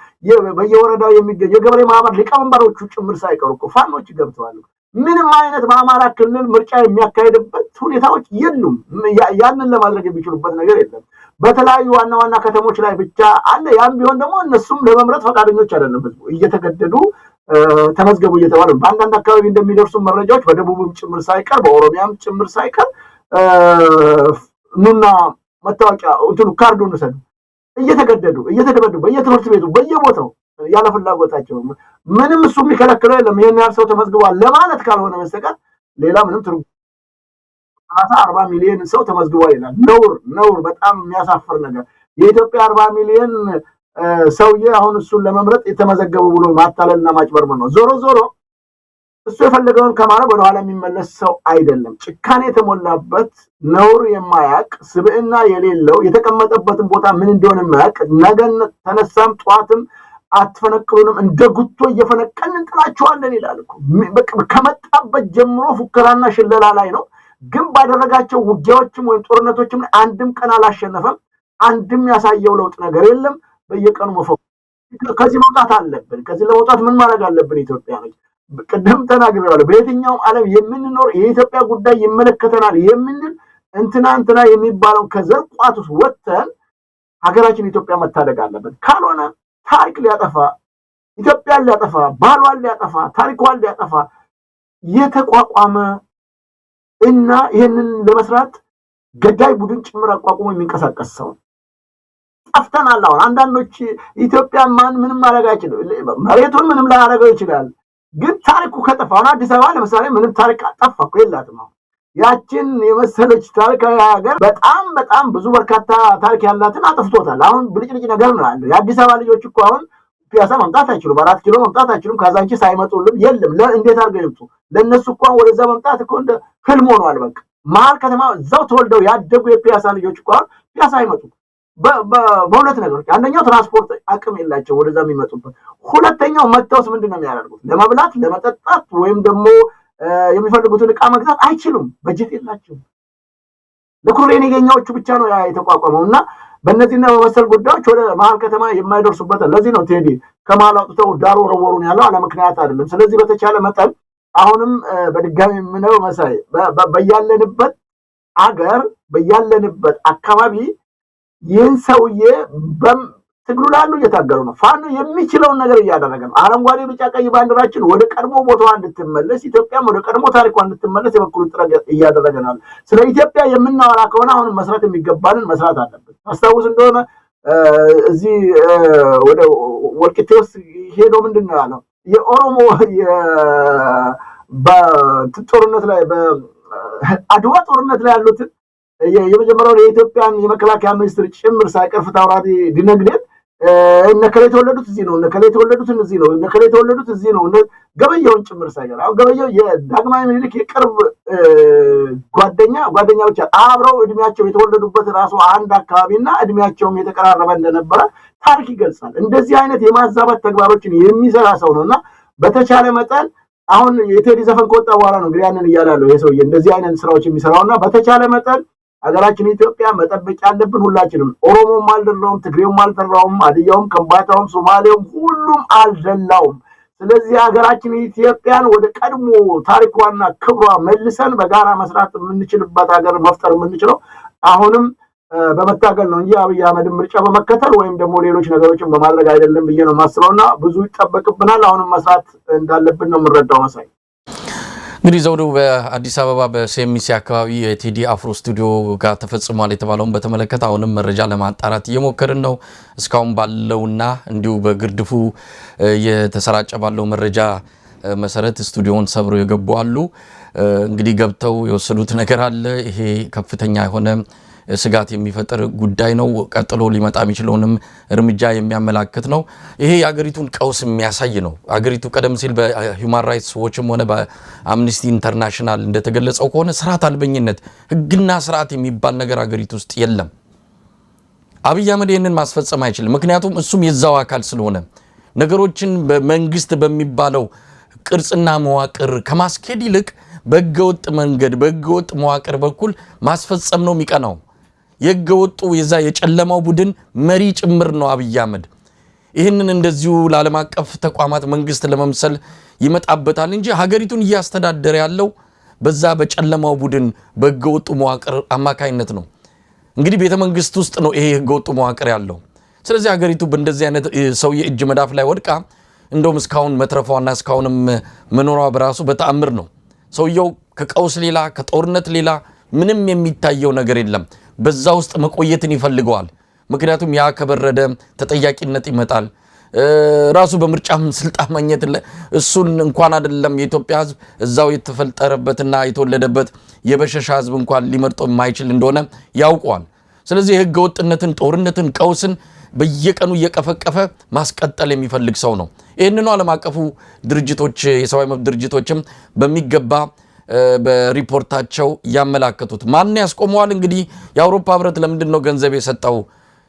በየወረዳው የሚገኙ የገበሬ ማህበር ሊቀመንበሮቹ ጭምር ሳይቀሩ እኮ ፋኖች ገብተዋል። ምንም አይነት በአማራ ክልል ምርጫ የሚያካሄድበት ሁኔታዎች የሉም። ያንን ለማድረግ የሚችሉበት ነገር የለም። በተለያዩ ዋና ዋና ከተሞች ላይ ብቻ አለ። ያም ቢሆን ደግሞ እነሱም ለመምረጥ ፈቃደኞች አይደለም። ህዝቡ እየተገደዱ ተመዝገቡ እየተባለ በአንዳንድ አካባቢ እንደሚደርሱ መረጃዎች በደቡብም ጭምር ሳይቀር በኦሮሚያም ጭምር ሳይቀር ኑና መታወቂያ እንትኑ ካርዱን ውሰዱ እየተገደዱ እየተደበደቡ በየትምህርት ቤቱ በየቦታው ያለ ፍላጎታቸው ምንም እሱ የሚከለክለው የለም። ይሄን ያህል ሰው ተመዝግቧል ለማለት ካልሆነ በስተቀር ሌላ ምንም ትርጉም 40 ሚሊዮን ሰው ተመዝግቧል ይላል። ነውር በጣም የሚያሳፍር ነገር። የኢትዮጵያ 40 ሚሊዮን ሰውዬ አሁን እሱን ለመምረጥ የተመዘገቡ ብሎ ማታለልና ማጭበርበር ነው። ዞሮ እሱ የፈለገውን ከማድረግ ወደ ኋላ የሚመለስ ሰው አይደለም። ጭካኔ የተሞላበት ነውር የማያውቅ ስብዕና የሌለው የተቀመጠበትን ቦታ ምን እንደሆነ የማያውቅ ነገን ተነሳም ጠዋትም አትፈነቅሉንም እንደ ጉቶ እየፈነቀልን እንጥላቸዋለን ይላል እኮ። ከመጣበት ጀምሮ ፉከራና ሽለላ ላይ ነው። ግን ባደረጋቸው ውጊያዎችም ወይም ጦርነቶችም አንድም ቀን አላሸነፈም። አንድም ያሳየው ለውጥ ነገር የለም። በየቀኑ መፈክር ከዚህ መውጣት አለብን። ከዚህ ለመውጣት ምን ማድረግ አለብን? ኢትዮጵያ ነች። ቅድም ተናግሬዋለሁ። በየትኛውም ዓለም የምንኖር የኢትዮጵያ ጉዳይ ይመለከተናል የምንል እንትና የሚባለው ከዘር ቋት ውስጥ ወጥተን ሀገራችን ኢትዮጵያ መታደግ አለብን። ካልሆነ ታሪክ ሊያጠፋ ኢትዮጵያን ሊያጠፋ ባህሏን ሊያጠፋ ታሪኳን ሊያጠፋ የተቋቋመ እና ይሄንን ለመስራት ገዳይ ቡድን ጭምር አቋቁሞ የሚንቀሳቀስ ሰው ጠፍተናል። አሁን አንዳንዶች ኢትዮጵያ ምንም ማድረግ አይችልም፣ መሬቱን ምንም ላያደርገው ይችላል። ግን ታሪኩ ከጠፋና አዲስ አበባ ለምሳሌ ምንም ታሪክ ጠፋ እኮ የላትም። ያችን የመሰለች ታሪካዊ ሀገር በጣም ብዙ በርካታ ታሪክ ያላትን አጥፍቶታል። አሁን ብልጭልጭ ነገር ነው ያለው። የአዲስ አበባ ልጆች እኮ አሁን ፒያሳ መምጣት አይችሉም፣ 4 ኪሎ መምጣት አይችሉም። ካዛንቺስ አይመጡልም። የለም እንዴት አድርገው ይምጡ? ለነሱ እኮ ወደዛ መምጣት እኮ እንደ ህልም ሆኗል። በቃ መሀል ከተማ እዛው ተወልደው ያደጉ የፒያሳ ልጆች እኮ ፒያሳ አይመጡም። በሁለት ነገሮች፣ አንደኛው ትራንስፖርት አቅም የላቸው ወደዛ የሚመጡበት፣ ሁለተኛው መተውስ ምንድነው የሚያደርጉት? ለመብላት ለመጠጣት ወይም ደግሞ የሚፈልጉትን ዕቃ መግዛት አይችሉም። በጀት የላቸው። ለኩሬን የገኛዎቹ ብቻ ነው የተቋቋመውና በእነዚህና በመሰል ጉዳዮች ወደ መሀል ከተማ የማይደርሱበት። ለዚህ ነው ቴዲ ከመሀል አውጥተው ዳር ወረወሩን ያለው፣ አለ ምክንያት አይደለም። ስለዚህ በተቻለ መጠን አሁንም በድጋሚ የምነው መሳይ በያለንበት አገር በያለንበት አካባቢ ይህን ሰውዬ ትግሉ ላሉ እየታገሉ ነው። ፋኖ የሚችለውን ነገር እያደረገ ነው። አረንጓዴ ቢጫ ቀይ ባንዲራችን ወደ ቀድሞ ቦታዋ እንድትመለስ፣ ኢትዮጵያም ወደ ቀድሞ ታሪኳ እንድትመለስ የበኩሉን ጥረት እያደረገ ነው። ስለ ኢትዮጵያ የምናወራ ከሆነ አሁን መስራት የሚገባንን መስራት አለብን። አስታውስ እንደሆነ እዚህ ወደ ወልቂጤ ውስጥ ሄዶ ምንድን ነው ያለው? የኦሮሞ በጦርነት ላይ በአድዋ ጦርነት ላይ ያሉትን የመጀመሪያው የኢትዮጵያን የመከላከያ ሚኒስትር ጭምር ሳይቀር ፊታውራሪ ዲነግዴን እነከሌ የተወለዱት እዚህ ነው፣ እነከሌ የተወለዱት እዚህ ነው፣ እነከሌ የተወለዱት እዚህ ነው፣ ገበየውን ጭምር ሳይቀር። አሁን ገበየው የዳግማዊ ምኒልክ የቅርብ ጓደኛ ብቻ አብረው እድሜያቸው የተወለዱበት ራሱ አንድ አካባቢና እድሜያቸውም የተቀራረበ እንደነበረ ታሪክ ይገልጻል። እንደዚህ አይነት የማዛባት ተግባሮችን የሚሰራ ሰው ነውና በተቻለ መጠን አሁን የቴዲ ዘፈን ከወጣ በኋላ ነው እንግዲህ ያንን እያላለሁ ይሄ ሰውዬ እንደዚህ አይነት ስራዎች የሚሰራውና በተቻለ መጠን ሀገራችን ኢትዮጵያ መጠበቅ ያለብን ሁላችንም። ኦሮሞም አልደላውም፣ ትግሬውም አልጠራውም፣ አድያውም፣ ከምባታውም፣ ሶማሌውም ሁሉም አልደላውም። ስለዚህ ሀገራችን ኢትዮጵያን ወደ ቀድሞ ታሪኳና ክብሯ መልሰን በጋራ መስራት የምንችልበት ሀገር መፍጠር የምንችለው አሁንም በመታገል ነው እንጂ አብይ አህመድን ምርጫ በመከተል ወይም ደግሞ ሌሎች ነገሮችን በማድረግ አይደለም ብዬ ነው የማስበውና ብዙ ይጠበቅብናል። አሁንም መስራት እንዳለብን ነው የምንረዳው። መሳይ እንግዲህ ዘውዱ በአዲስ አበባ በሴሚሲ አካባቢ የቴዲ አፍሮ ስቱዲዮ ጋር ተፈጽሟል የተባለውን በተመለከተ አሁንም መረጃ ለማጣራት እየሞከርን ነው። እስካሁን ባለውና እንዲሁ በግርድፉ የተሰራጨ ባለው መረጃ መሰረት ስቱዲዮውን ሰብሮ የገቡ አሉ። እንግዲህ ገብተው የወሰዱት ነገር አለ። ይሄ ከፍተኛ የሆነ ስጋት የሚፈጥር ጉዳይ ነው። ቀጥሎ ሊመጣ የሚችለውንም እርምጃ የሚያመላክት ነው። ይሄ የአገሪቱን ቀውስ የሚያሳይ ነው። አገሪቱ ቀደም ሲል በሂውማን ራይትስ ዎችም ሆነ በአምኒስቲ ኢንተርናሽናል እንደተገለጸው ከሆነ ስርዓት አልበኝነት፣ ህግና ስርዓት የሚባል ነገር አገሪቱ ውስጥ የለም። አብይ አህመድ ይህንን ማስፈጸም አይችልም። ምክንያቱም እሱም የዛው አካል ስለሆነ ነገሮችን በመንግስት በሚባለው ቅርጽና መዋቅር ከማስኬድ ይልቅ በህገወጥ መንገድ በህገወጥ መዋቅር በኩል ማስፈጸም ነው የሚቀናው። የህገወጡ የዛ የጨለማው ቡድን መሪ ጭምር ነው አብይ አህመድ። ይህንን እንደዚሁ ለዓለም አቀፍ ተቋማት መንግስት ለመምሰል ይመጣበታል እንጂ ሀገሪቱን እያስተዳደረ ያለው በዛ በጨለማው ቡድን በህገወጡ መዋቅር አማካይነት ነው። እንግዲህ ቤተ መንግስት ውስጥ ነው ይሄ ህገወጡ መዋቅር ያለው። ስለዚህ ሀገሪቱ በእንደዚህ አይነት ሰው የእጅ መዳፍ ላይ ወድቃ እንደውም እስካሁን መትረፏና እስካሁንም መኖሯ በራሱ በተአምር ነው። ሰውየው ከቀውስ ሌላ ከጦርነት ሌላ ምንም የሚታየው ነገር የለም። በዛ ውስጥ መቆየትን ይፈልገዋል። ምክንያቱም ያ ከበረደ ተጠያቂነት ይመጣል። ራሱ በምርጫም ስልጣን ማግኘት እሱን እንኳን አይደለም የኢትዮጵያ ህዝብ እዛው የተፈጠረበትና የተወለደበት የበሸሻ ህዝብ እንኳን ሊመርጠው የማይችል እንደሆነ ያውቀዋል። ስለዚህ የህገ ወጥነትን፣ ጦርነትን፣ ቀውስን በየቀኑ እየቀፈቀፈ ማስቀጠል የሚፈልግ ሰው ነው። ይህንኑ ዓለም አቀፉ ድርጅቶች የሰብአዊ መብት ድርጅቶችም በሚገባ በሪፖርታቸው ያመላከቱት። ማን ያስቆመዋል? እንግዲህ የአውሮፓ ህብረት ለምንድን ነው ገንዘብ የሰጠው?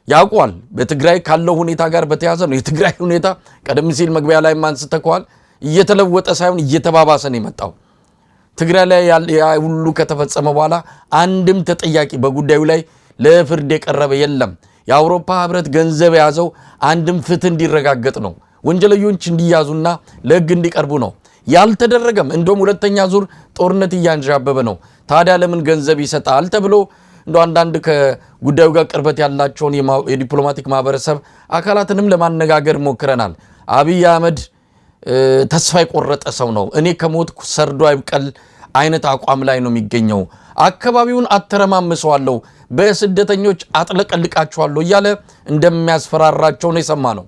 ያውቋል። በትግራይ ካለው ሁኔታ ጋር በተያያዘ ነው። የትግራይ ሁኔታ ቀደም ሲል መግቢያ ላይ አንስተዋል፣ እየተለወጠ ሳይሆን እየተባባሰ ነው የመጣው። ትግራይ ላይ ሁሉ ከተፈጸመ በኋላ አንድም ተጠያቂ በጉዳዩ ላይ ለፍርድ የቀረበ የለም። የአውሮፓ ህብረት ገንዘብ የያዘው አንድም ፍትህ እንዲረጋገጥ ነው፣ ወንጀለኞች እንዲያዙና ለህግ እንዲቀርቡ ነው። ያልተደረገም እንደውም ሁለተኛ ዙር ጦርነት እያንዣበበ ነው። ታዲያ ለምን ገንዘብ ይሰጣል ተብሎ እንደ አንዳንድ ከጉዳዩ ጋር ቅርበት ያላቸውን የዲፕሎማቲክ ማህበረሰብ አካላትንም ለማነጋገር ሞክረናል። አብይ አህመድ ተስፋ የቆረጠ ሰው ነው። እኔ ከሞትኩ ሰርዶ አይብቀል አይነት አቋም ላይ ነው የሚገኘው። አካባቢውን አተረማምሰዋለሁ፣ በስደተኞች አጥለቀልቃቸዋለሁ እያለ እንደሚያስፈራራቸው ነው የሰማነው።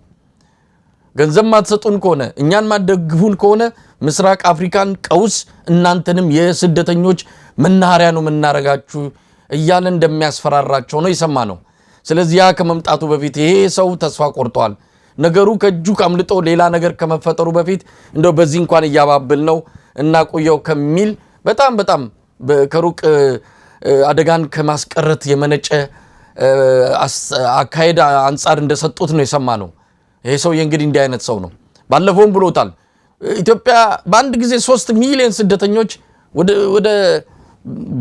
ገንዘብ ማትሰጡን ከሆነ እኛን ማደግፉን ከሆነ ምስራቅ አፍሪካን ቀውስ እናንተንም የስደተኞች መናኸሪያ ነው የምናረጋችሁ እያለ እንደሚያስፈራራቸው ነው የሰማነው። ስለዚህ ያ ከመምጣቱ በፊት ይሄ ሰው ተስፋ ቆርጧል። ነገሩ ከእጁ አምልጦ ሌላ ነገር ከመፈጠሩ በፊት እንደው በዚህ እንኳን እያባብል ነው እናቆየው ከሚል በጣም ከሩቅ አደጋን ከማስቀረት የመነጨ አካሄድ አንጻር እንደሰጡት ነው የሰማነው። ይሄ ሰው እንግዲህ እንዲህ አይነት ሰው ነው። ባለፈውም ብሎታል። ኢትዮጵያ በአንድ ጊዜ 3 ሚሊዮን ስደተኞች ወደ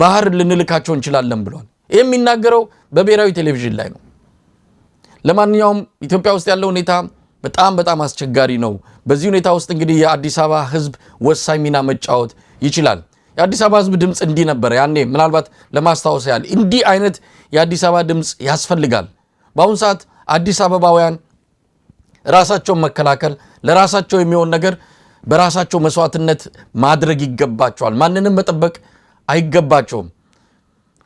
ባህር ልንልካቸው እንችላለን ብሏል። ይሄ የሚናገረው በብሔራዊ ቴሌቪዥን ላይ ነው። ለማንኛውም ኢትዮጵያ ውስጥ ያለው ሁኔታ በጣም አስቸጋሪ ነው። በዚህ ሁኔታ ውስጥ እንግዲህ የአዲስ አበባ ህዝብ ወሳኝ ሚና መጫወት ይችላል። የአዲስ አበባ ህዝብ ድምጽ እንዲህ ነበር ያኔ። ምናልባት ለማስታወስ ያህል እንዲህ አይነት የአዲስ አበባ ድምጽ ያስፈልጋል። በአሁኑ ሰዓት አዲስ አበባውያን ራሳቸውን መከላከል፣ ለራሳቸው የሚሆን ነገር በራሳቸው መስዋዕትነት ማድረግ ይገባቸዋል። ማንንም መጠበቅ አይገባቸውም።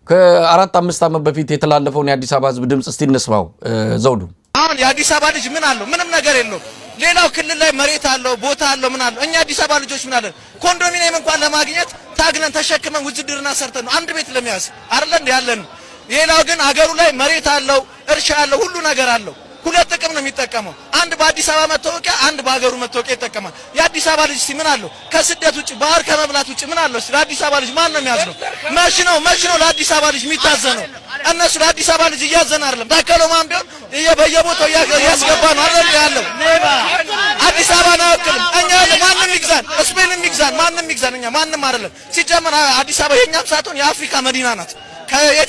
ከ4-5 ዓመት በፊት የተላለፈውን የአዲስ አበባ ህዝብ ድምጽ እስቲ እንስማው። ዘውዱ አሁን የአዲስ አበባ ልጅ ምን አለው? ምንም ነገር የለው። ሌላው ክልል ላይ መሬት አለው፣ ቦታ አለው፣ ምን አለው? እኛ አዲስ አበባ ልጆች ምን አለን? ኮንዶሚኒየም እንኳን ለማግኘት ታግነን ተሸክመን ውድድርና ሰርተን ነው አንድ ቤት ለመያዝ አይደል እንዴ ያለን። ሌላው ግን አገሩ ላይ መሬት አለው፣ እርሻ አለው፣ ሁሉ ነገር አለው። ሁለት ጥቅም ነው የሚጠቀመው። አንድ በአዲስ አበባ መታወቂያ፣ አንድ በአገሩ መታወቂያ ይጠቀማል። የአዲስ አበባ ልጅ ምን አለው? ከስደት ውጭ ባህር ከመብላት ውጭ ምን አለው? ለአዲስ አበባ ልጅ ማን ነው የሚያዝነው? መች ነው ለአዲስ አበባ ልጅ የሚታዘነው? እነሱ ለአዲስ አበባ ልጅ እያዘን አይደለም። ታከለው ማን ቢሆን በየቦታው እያስገባ ነው አይደል ያለው። አዲስ አበባ ነው አይወክልም። እኛ ማንንም ይግዛን፣ ስፔንም ይግዛን፣ ማንንም ይግዛን፣ እኛ ማንንም አይደለም። ሲጀመር አዲስ አበባ የኛም ሳትሆን የአፍሪካ መዲና ናት።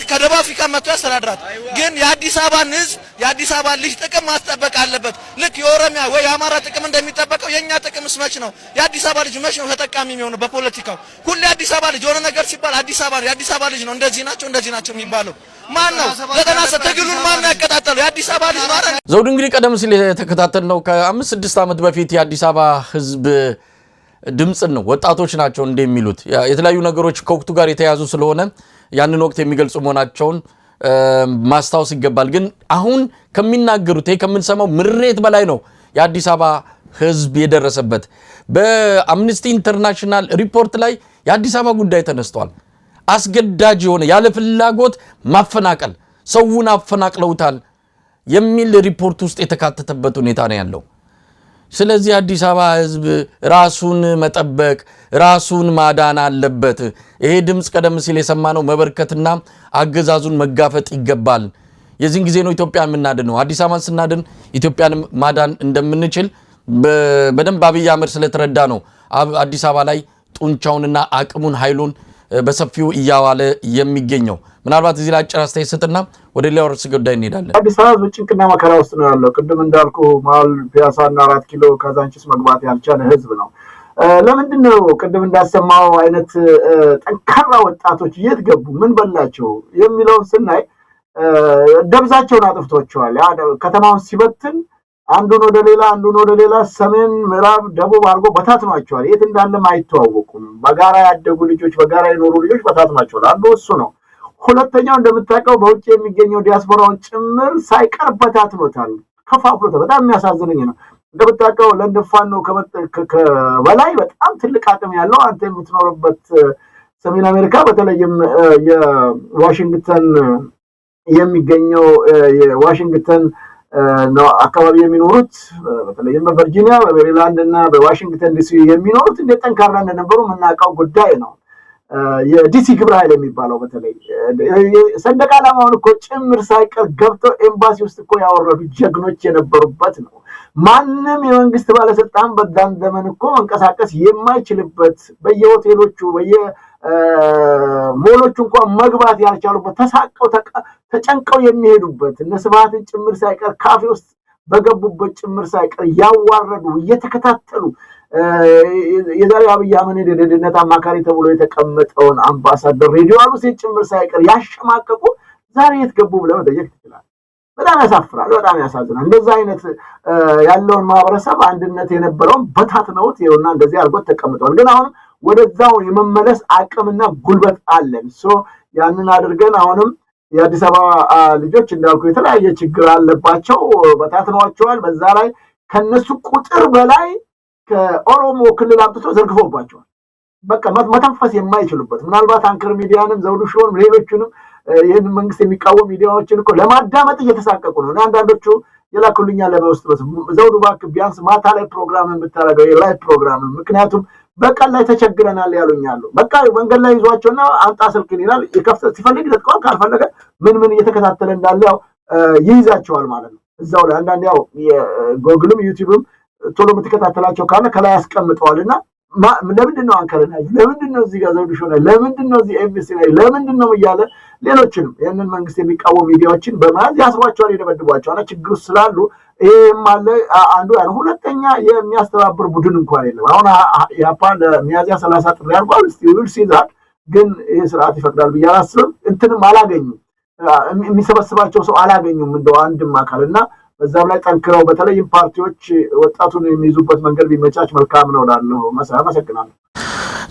ከደቡብ አፍሪካ መጥቶ ያስተዳድራት። ግን የአዲስ አበባን ህዝብ የአዲስ አበባ ልጅ ጥቅም ማስጠበቅ አለበት። ልክ የኦሮሚያ ወይ የአማራ ጥቅም እንደሚጠበቀው የኛ ጥቅምስ መች ነው? የአዲስ አበባ ልጅ መች ነው ተጠቃሚ የሚሆነው? በፖለቲካው ሁሌ አዲስ አበባ ልጅ የሆነ ነገር ሲባል አዲስ አበባ ልጅ ነው እንደዚህ ናቸው የሚባለው ማን ነው? ለተናሰ ትግሉን ማን ነው ያቀጣጠለው? የአዲስ አበባ ልጅ ማለት ነው። ዘውዱ እንግዲህ ቀደም ሲል የተከታተልነው ከ5-6 ዓመት በፊት የአዲስ አበባ ህዝብ ድምጽን ነው። ወጣቶች ናቸው እንደሚሉት የተለያዩ ነገሮች ከወቅቱ ጋር የተያዙ ስለሆነ ያንን ወቅት የሚገልጹ መሆናቸውን ማስታወስ ይገባል። ግን አሁን ከሚናገሩት ከምንሰማው ምሬት በላይ ነው የአዲስ አበባ ህዝብ የደረሰበት። በአምነስቲ ኢንተርናሽናል ሪፖርት ላይ የአዲስ አበባ ጉዳይ ተነስቷል። አስገዳጅ የሆነ ያለ ፍላጎት ማፈናቀል፣ ሰውን አፈናቅለውታል የሚል ሪፖርት ውስጥ የተካተተበት ሁኔታ ነው ያለው። ስለዚህ አዲስ አበባ ህዝብ ራሱን መጠበቅ ራሱን ማዳን አለበት። ይሄ ድምጽ ቀደም ሲል የሰማነው መበርከትና አገዛዙን መጋፈጥ ይገባል። የዚህን ጊዜ ነው ኢትዮጵያን የምናድነው። አዲስ አበባን ስናድን ኢትዮጵያን ማዳን እንደምንችል በደንብ አብይ አህመድ ስለተረዳ ነው አዲስ አበባ ላይ ጡንቻውንና አቅሙን ኃይሉን በሰፊው እያዋለ የሚገኘው። ምናልባት እዚህ ላይ አጭር አስተያየት ሰጥና ወደ ሌላው ርዕሰ ጉዳይ እንሄዳለን። አዲስ አበባ ህዝብ ጭንቅና መከራ ውስጥ ነው ያለው። ቅድም እንዳልኩ መሀል ፒያሳና 4 ኪሎ ካዛንቺስ መግባት ያልቻለ ህዝብ ነው። ለምንድን ነው ቅድም እንዳሰማው አይነት ጠንካራ ወጣቶች የት ገቡ፣ ምን በላቸው የሚለውን ስናይ ደብዛቸውን አጥፍቷቸዋል። ያ ከተማውን ሲበትን አንዱን ወደ ሌላ ሰሜን፣ ምዕራብ፣ ደቡብ አድርጎ በታትኗቸዋል። የት እንዳለም አይተዋወቁም። በጋራ ያደጉ ልጆች፣ በጋራ የኖሩ ልጆች በታትኗቸዋል። አንዱ እሱ ነው። ሁለተኛው እንደምታውቀው በውጭ የሚገኘው ዲያስፖራውን ጭምር ሳይቀር በታትኖታል፣ ከፋፍሎታል። በጣም የሚያሳዝነኝ ነው። እንደምታውቀው ለንደን ፋኖ ከበላይ በጣም ትልቅ አቅም ያለው አንተ የምትኖርበት ሰሜን አሜሪካ በተለይም የዋሽንግተን የሚገኘው የዋሽንግተን ነው አካባቢ የሚኖሩት በተለይም በቨርጂኒያ በሜሪላንድ እና በዋሽንግተን ዲሲ የሚኖሩት እንዴት ጠንካራ እንደነበሩ የምናውቀው ጉዳይ ነው። የዲሲ ግብረ ኃይል የሚባለው በተለይ ሰንደቅ ዓላማውን እኮ ጭምር ሳይቀር ገብተው ኤምባሲ ውስጥ እኮ ያወረዱ ጀግኖች የነበሩበት ነው። ማንም የመንግስት ባለስልጣን በዛን ዘመን እኮ መንቀሳቀስ የማይችልበት በየሆቴሎቹ ሞሎቹ እንኳን መግባት ያልቻሉበት ተጨንቀው የሚሄዱበት እነ ስብሃትን ጭምር ሳይቀር ካፌ ውስጥ በገቡበት ጭምር ሳይቀር ያዋረዱ እየተከታተሉ የዛሬ አብይ አህመድ የደህንነት አማካሪ ተብሎ የተቀመጠውን አምባሳደር ሬድዋን ሁሴን ጭምር ሳይቀር ያሸማቀቁ ዛሬ የት ገቡ ብለህ መጠየቅ ትችላለህ። በጣም ያሳፍራል፣ በጣም ያሳዝናል። እንደዛ አይነት ያለውን ማህበረሰብ አንድነት የነበረውን በታትነውት ይኸውና እንደዚህ አድርጎት ተቀምጧል። ግን አሁን ወደዛው የመመለስ አቅምና ጉልበት አለን። ያንን አድርገን አሁንም የአዲስ አበባ ልጆች እንዳልኩ የተለያየ ችግር አለባቸው፣ በታትነዋቸዋል። በዛ ላይ ከነሱ ቁጥር በላይ ከኦሮሞ ክልል አምጥቶ ዘርግፎባቸዋል። በቃ መተንፈስ የማይችሉበት ምናልባት አንከር ሚዲያንም ዘውዱ ሾውን ሌሎችንም ይህን መንግስት የሚቃወም ሚዲያዎችን እኮ ለማዳመጥ እየተሳቀቁ ነው። አንዳንዶቹ የላኩልኛል ለበውስጥ ዘውዱ እባክህ ቢያንስ ማታ ላይ ፕሮግራም ብታረገው የላይቭ ፕሮግራም፣ ምክንያቱም በቀን ላይ ተቸግረናል ያሉኛሉ። በቃ መንገድ ላይ ይዟቸውና አምጣ ስልክን ይላል። ይከፍተ ሲፈልግ ይለጥቀዋል፣ ካልፈለገ ምን እየተከታተለ እንዳለ ያው ይይዛቸዋል ማለት ነው። እዛው ላይ አንዳንድ ያው የጎግልም ዩቲዩብም ቶሎ የምትከታተላቸው ካለ ከላይ ያስቀምጠዋልና ለምንድን ነው አንከር ላይ ለምንድን ነው እዚህ ጋር ዘውዱ ሾው ላይ ለምንድን ነው እዚህ ኤምቢሲ ላይ ለምንድን ነው እያለ ሌሎችንም ይህንን መንግስት የሚቃወሙ ሚዲያዎችን በመያዝ ያስሯቸዋል፣ ይደበድቧቸዋል። ችግሩ ስላሉ ይሄም አለ አንዱ ያ ነው። ሁለተኛ የሚያስተባብር ቡድን እንኳን የለም። አሁን ያፓ ለሚያዝያ 30 ጥሪ አድርጓል። እስቲ ዊል ሲ ዛት ግን ይሄ ስርዓት ይፈቅዳል ብዬ አላስብም። እንትንም አላገኙም፣ የሚሰበስባቸው ሰው አላገኙም እንደው አንድም አካልና በዛም ላይ ጠንክረው በተለይም ፓርቲዎች ወጣቱን የሚይዙበት መንገድ ቢመቻች መልካም ነው እላለሁ። አመሰግናለሁ።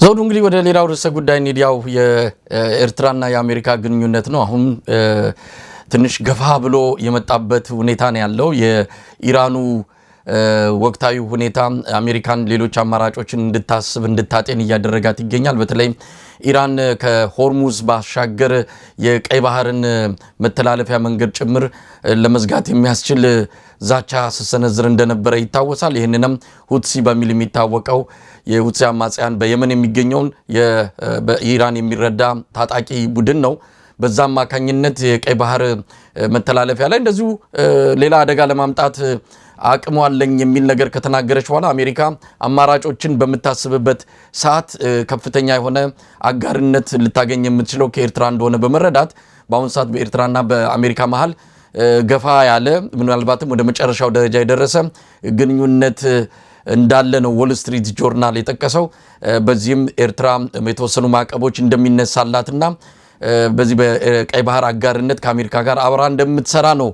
ዘውዱ እንግዲህ ወደ ሌላው ርዕሰ ጉዳይ እንሂድ። የኤርትራና የአሜሪካ ግንኙነት ነው አሁን ትንሽ ገፋ ብሎ የመጣበት ሁኔታ ነው ያለው። የኢራኑ ወቅታዊ ሁኔታ አሜሪካን ሌሎች አማራጮችን እንድታስብ እንድታጤን እያደረጋት ይገኛል። በተለይ ኢራን ከሆርሙዝ ባሻገር የቀይ ባህርን መተላለፊያ መንገድ ጭምር ለመዝጋት የሚያስችል ዛቻ ስትሰነዝር እንደነበረ ይታወሳል። ይህንንም ሁትሲ በሚል የሚታወቀው የሁትሲ አማጽያን በየመን የሚገኘውን በኢራን የሚረዳ ታጣቂ ቡድን ነው። በዛ አማካኝነት የቀይ ባህር መተላለፊያ ላይ እንደዚሁ ሌላ አደጋ ለማምጣት አቅሙ አለኝ የሚል ነገር ከተናገረች በኋላ አሜሪካ አማራጮችን በምታስብበት ሰዓት ከፍተኛ የሆነ አጋርነት ልታገኝ የምትችለው ከኤርትራ እንደሆነ በመረዳት በአሁኑ ሰዓት በኤርትራና በአሜሪካ መሀል ገፋ ያለ ምናልባትም ወደ መጨረሻው ደረጃ የደረሰ ግንኙነት እንዳለ ነው ዎል ስትሪት ጆርናል የጠቀሰው። በዚህም ኤርትራ የተወሰኑ ማዕቀቦች እንደሚነሳላትና በዚህ በቀይ ባህር አጋርነት ከአሜሪካ ጋር አብራ እንደምትሰራ ነው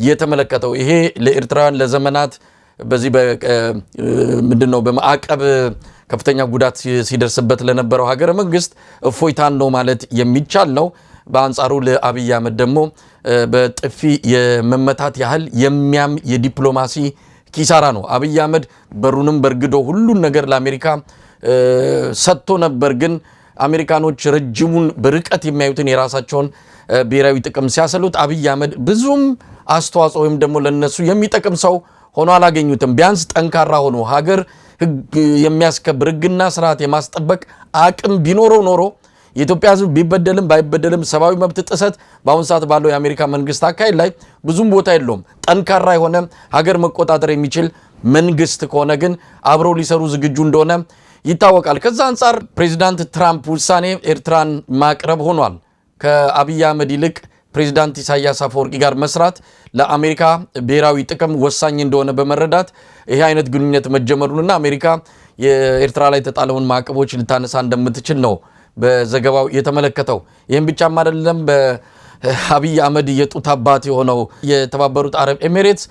የተመለከተው። ይሄ ለኤርትራውያን ለዘመናት በዚህ ምንድነው በማዕቀብ ከፍተኛ ጉዳት ሲደርስበት ለነበረው ሀገረ መንግስት እፎይታን ነው ማለት የሚቻል ነው። በአንጻሩ ለአብይ አህመድ ደግሞ በጥፊ የመመታት ያህል የሚያም የዲፕሎማሲ ኪሳራ ነው። አብይ አህመድ በሩንም በርግዶ ሁሉን ነገር ለአሜሪካ ሰጥቶ ነበር። ግን አሜሪካኖች ረጅሙን በርቀት የሚያዩትን የራሳቸውን ብሔራዊ ጥቅም ሲያሰሉት አብይ አህመድ ብዙም አስተዋጽኦ ወይም ደግሞ ለነሱ የሚጠቅም ሰው ሆኖ አላገኙትም። ቢያንስ ጠንካራ ሆኖ ሀገር ህግ የሚያስከብር ህግና ስርዓት የማስጠበቅ አቅም ቢኖረው ኖሮ የኢትዮጵያ ህዝብ ቢበደልም ባይበደልም ሰብአዊ መብት ጥሰት በአሁን ሰዓት ባለው የአሜሪካ መንግስት አካሄድ ላይ ብዙም ቦታ የለውም። ጠንካራ የሆነ ሀገር መቆጣጠር የሚችል መንግስት ከሆነ ግን አብረው ሊሰሩ ዝግጁ እንደሆነ ይታወቃል። ከዛ አንጻር ፕሬዚዳንት ትራምፕ ውሳኔ ኤርትራን ማቅረብ ሆኗል። ከአብይ አህመድ ይልቅ ፕሬዚዳንት ኢሳያስ አፈወርቂ ጋር መስራት ለአሜሪካ ብሔራዊ ጥቅም ወሳኝ እንደሆነ በመረዳት ይሄ አይነት ግንኙነት መጀመሩንና አሜሪካ የኤርትራ ላይ ተጣለውን ማዕቀቦች ልታነሳ እንደምትችል ነው በዘገባው የተመለከተው። ይህም ብቻም አይደለም። በአብይ አህመድ የጡት አባት የሆነው የተባበሩት አረብ ኤሚሬትስ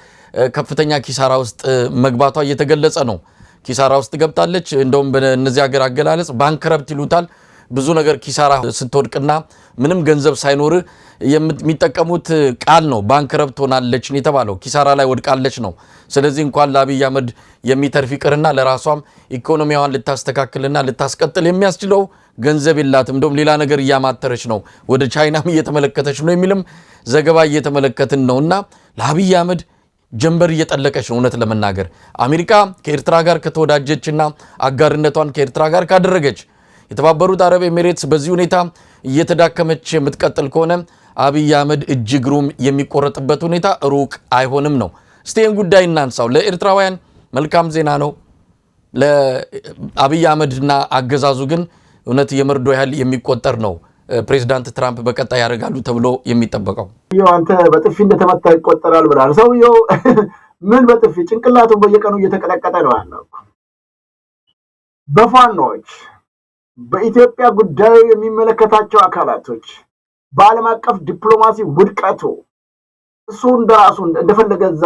ከፍተኛ ኪሳራ ውስጥ መግባቷ እየተገለጸ ነው። ኪሳራ ውስጥ ገብታለች። እንደውም በእነዚህ ሀገር አገላለጽ ባንክረፕት ይሉታል። ብዙ ነገር ኪሳራ ስትወድቅና ምንም ገንዘብ ሳይኖር የሚጠቀሙት ቃል ነው። ባንክረፕት ሆናለች የተባለው ኪሳራ ላይ ወድቃለች ነው። ስለዚህ እንኳን ለአብይ አህመድ የሚተርፍ ይቅርና ለራሷም ኢኮኖሚዋን ልታስተካክልና ልታስቀጥል የሚያስችለው ገንዘብ የላትም። እንደውም ሌላ ነገር እያማተረች ነው፣ ወደ ቻይናም እየተመለከተች ነው የሚልም ዘገባ እየተመለከትን ነውና ለአብይ አህመድ ጀንበር እየጠለቀች ነው እውነት ለመናገር አሜሪካ ከኤርትራ ጋር ከተወዳጀችና አጋርነቷን ከኤርትራ ጋር ካደረገች የተባበሩት አረብ ኤሚሬትስ በዚህ ሁኔታ እየተዳከመች የምትቀጥል ከሆነ አብይ አህመድ እጅግሩም የሚቆረጥበት ሁኔታ ሩቅ አይሆንም ነው። እስቲን ጉዳይ እናንሳው። ለኤርትራውያን መልካም ዜና ነው። ለአብይ አህመድና አገዛዙ ግን እውነት የመርዶ ያህል የሚቆጠር ነው። ፕሬዝዳንት ትራምፕ በቀጣይ ያደርጋሉ ተብሎ የሚጠበቀው አንተ በጥፊ እንደተመታ ይቆጠራል ብላል። ሰውየው ምን በጥፊ ጭንቅላቱን በየቀኑ እየተቀጠቀጠ ነው ያለው። በፋኖች በኢትዮጵያ ጉዳይ የሚመለከታቸው አካላቶች በዓለም አቀፍ ዲፕሎማሲ ውድቀቱ እሱ እንደራሱ እንደፈለገዛ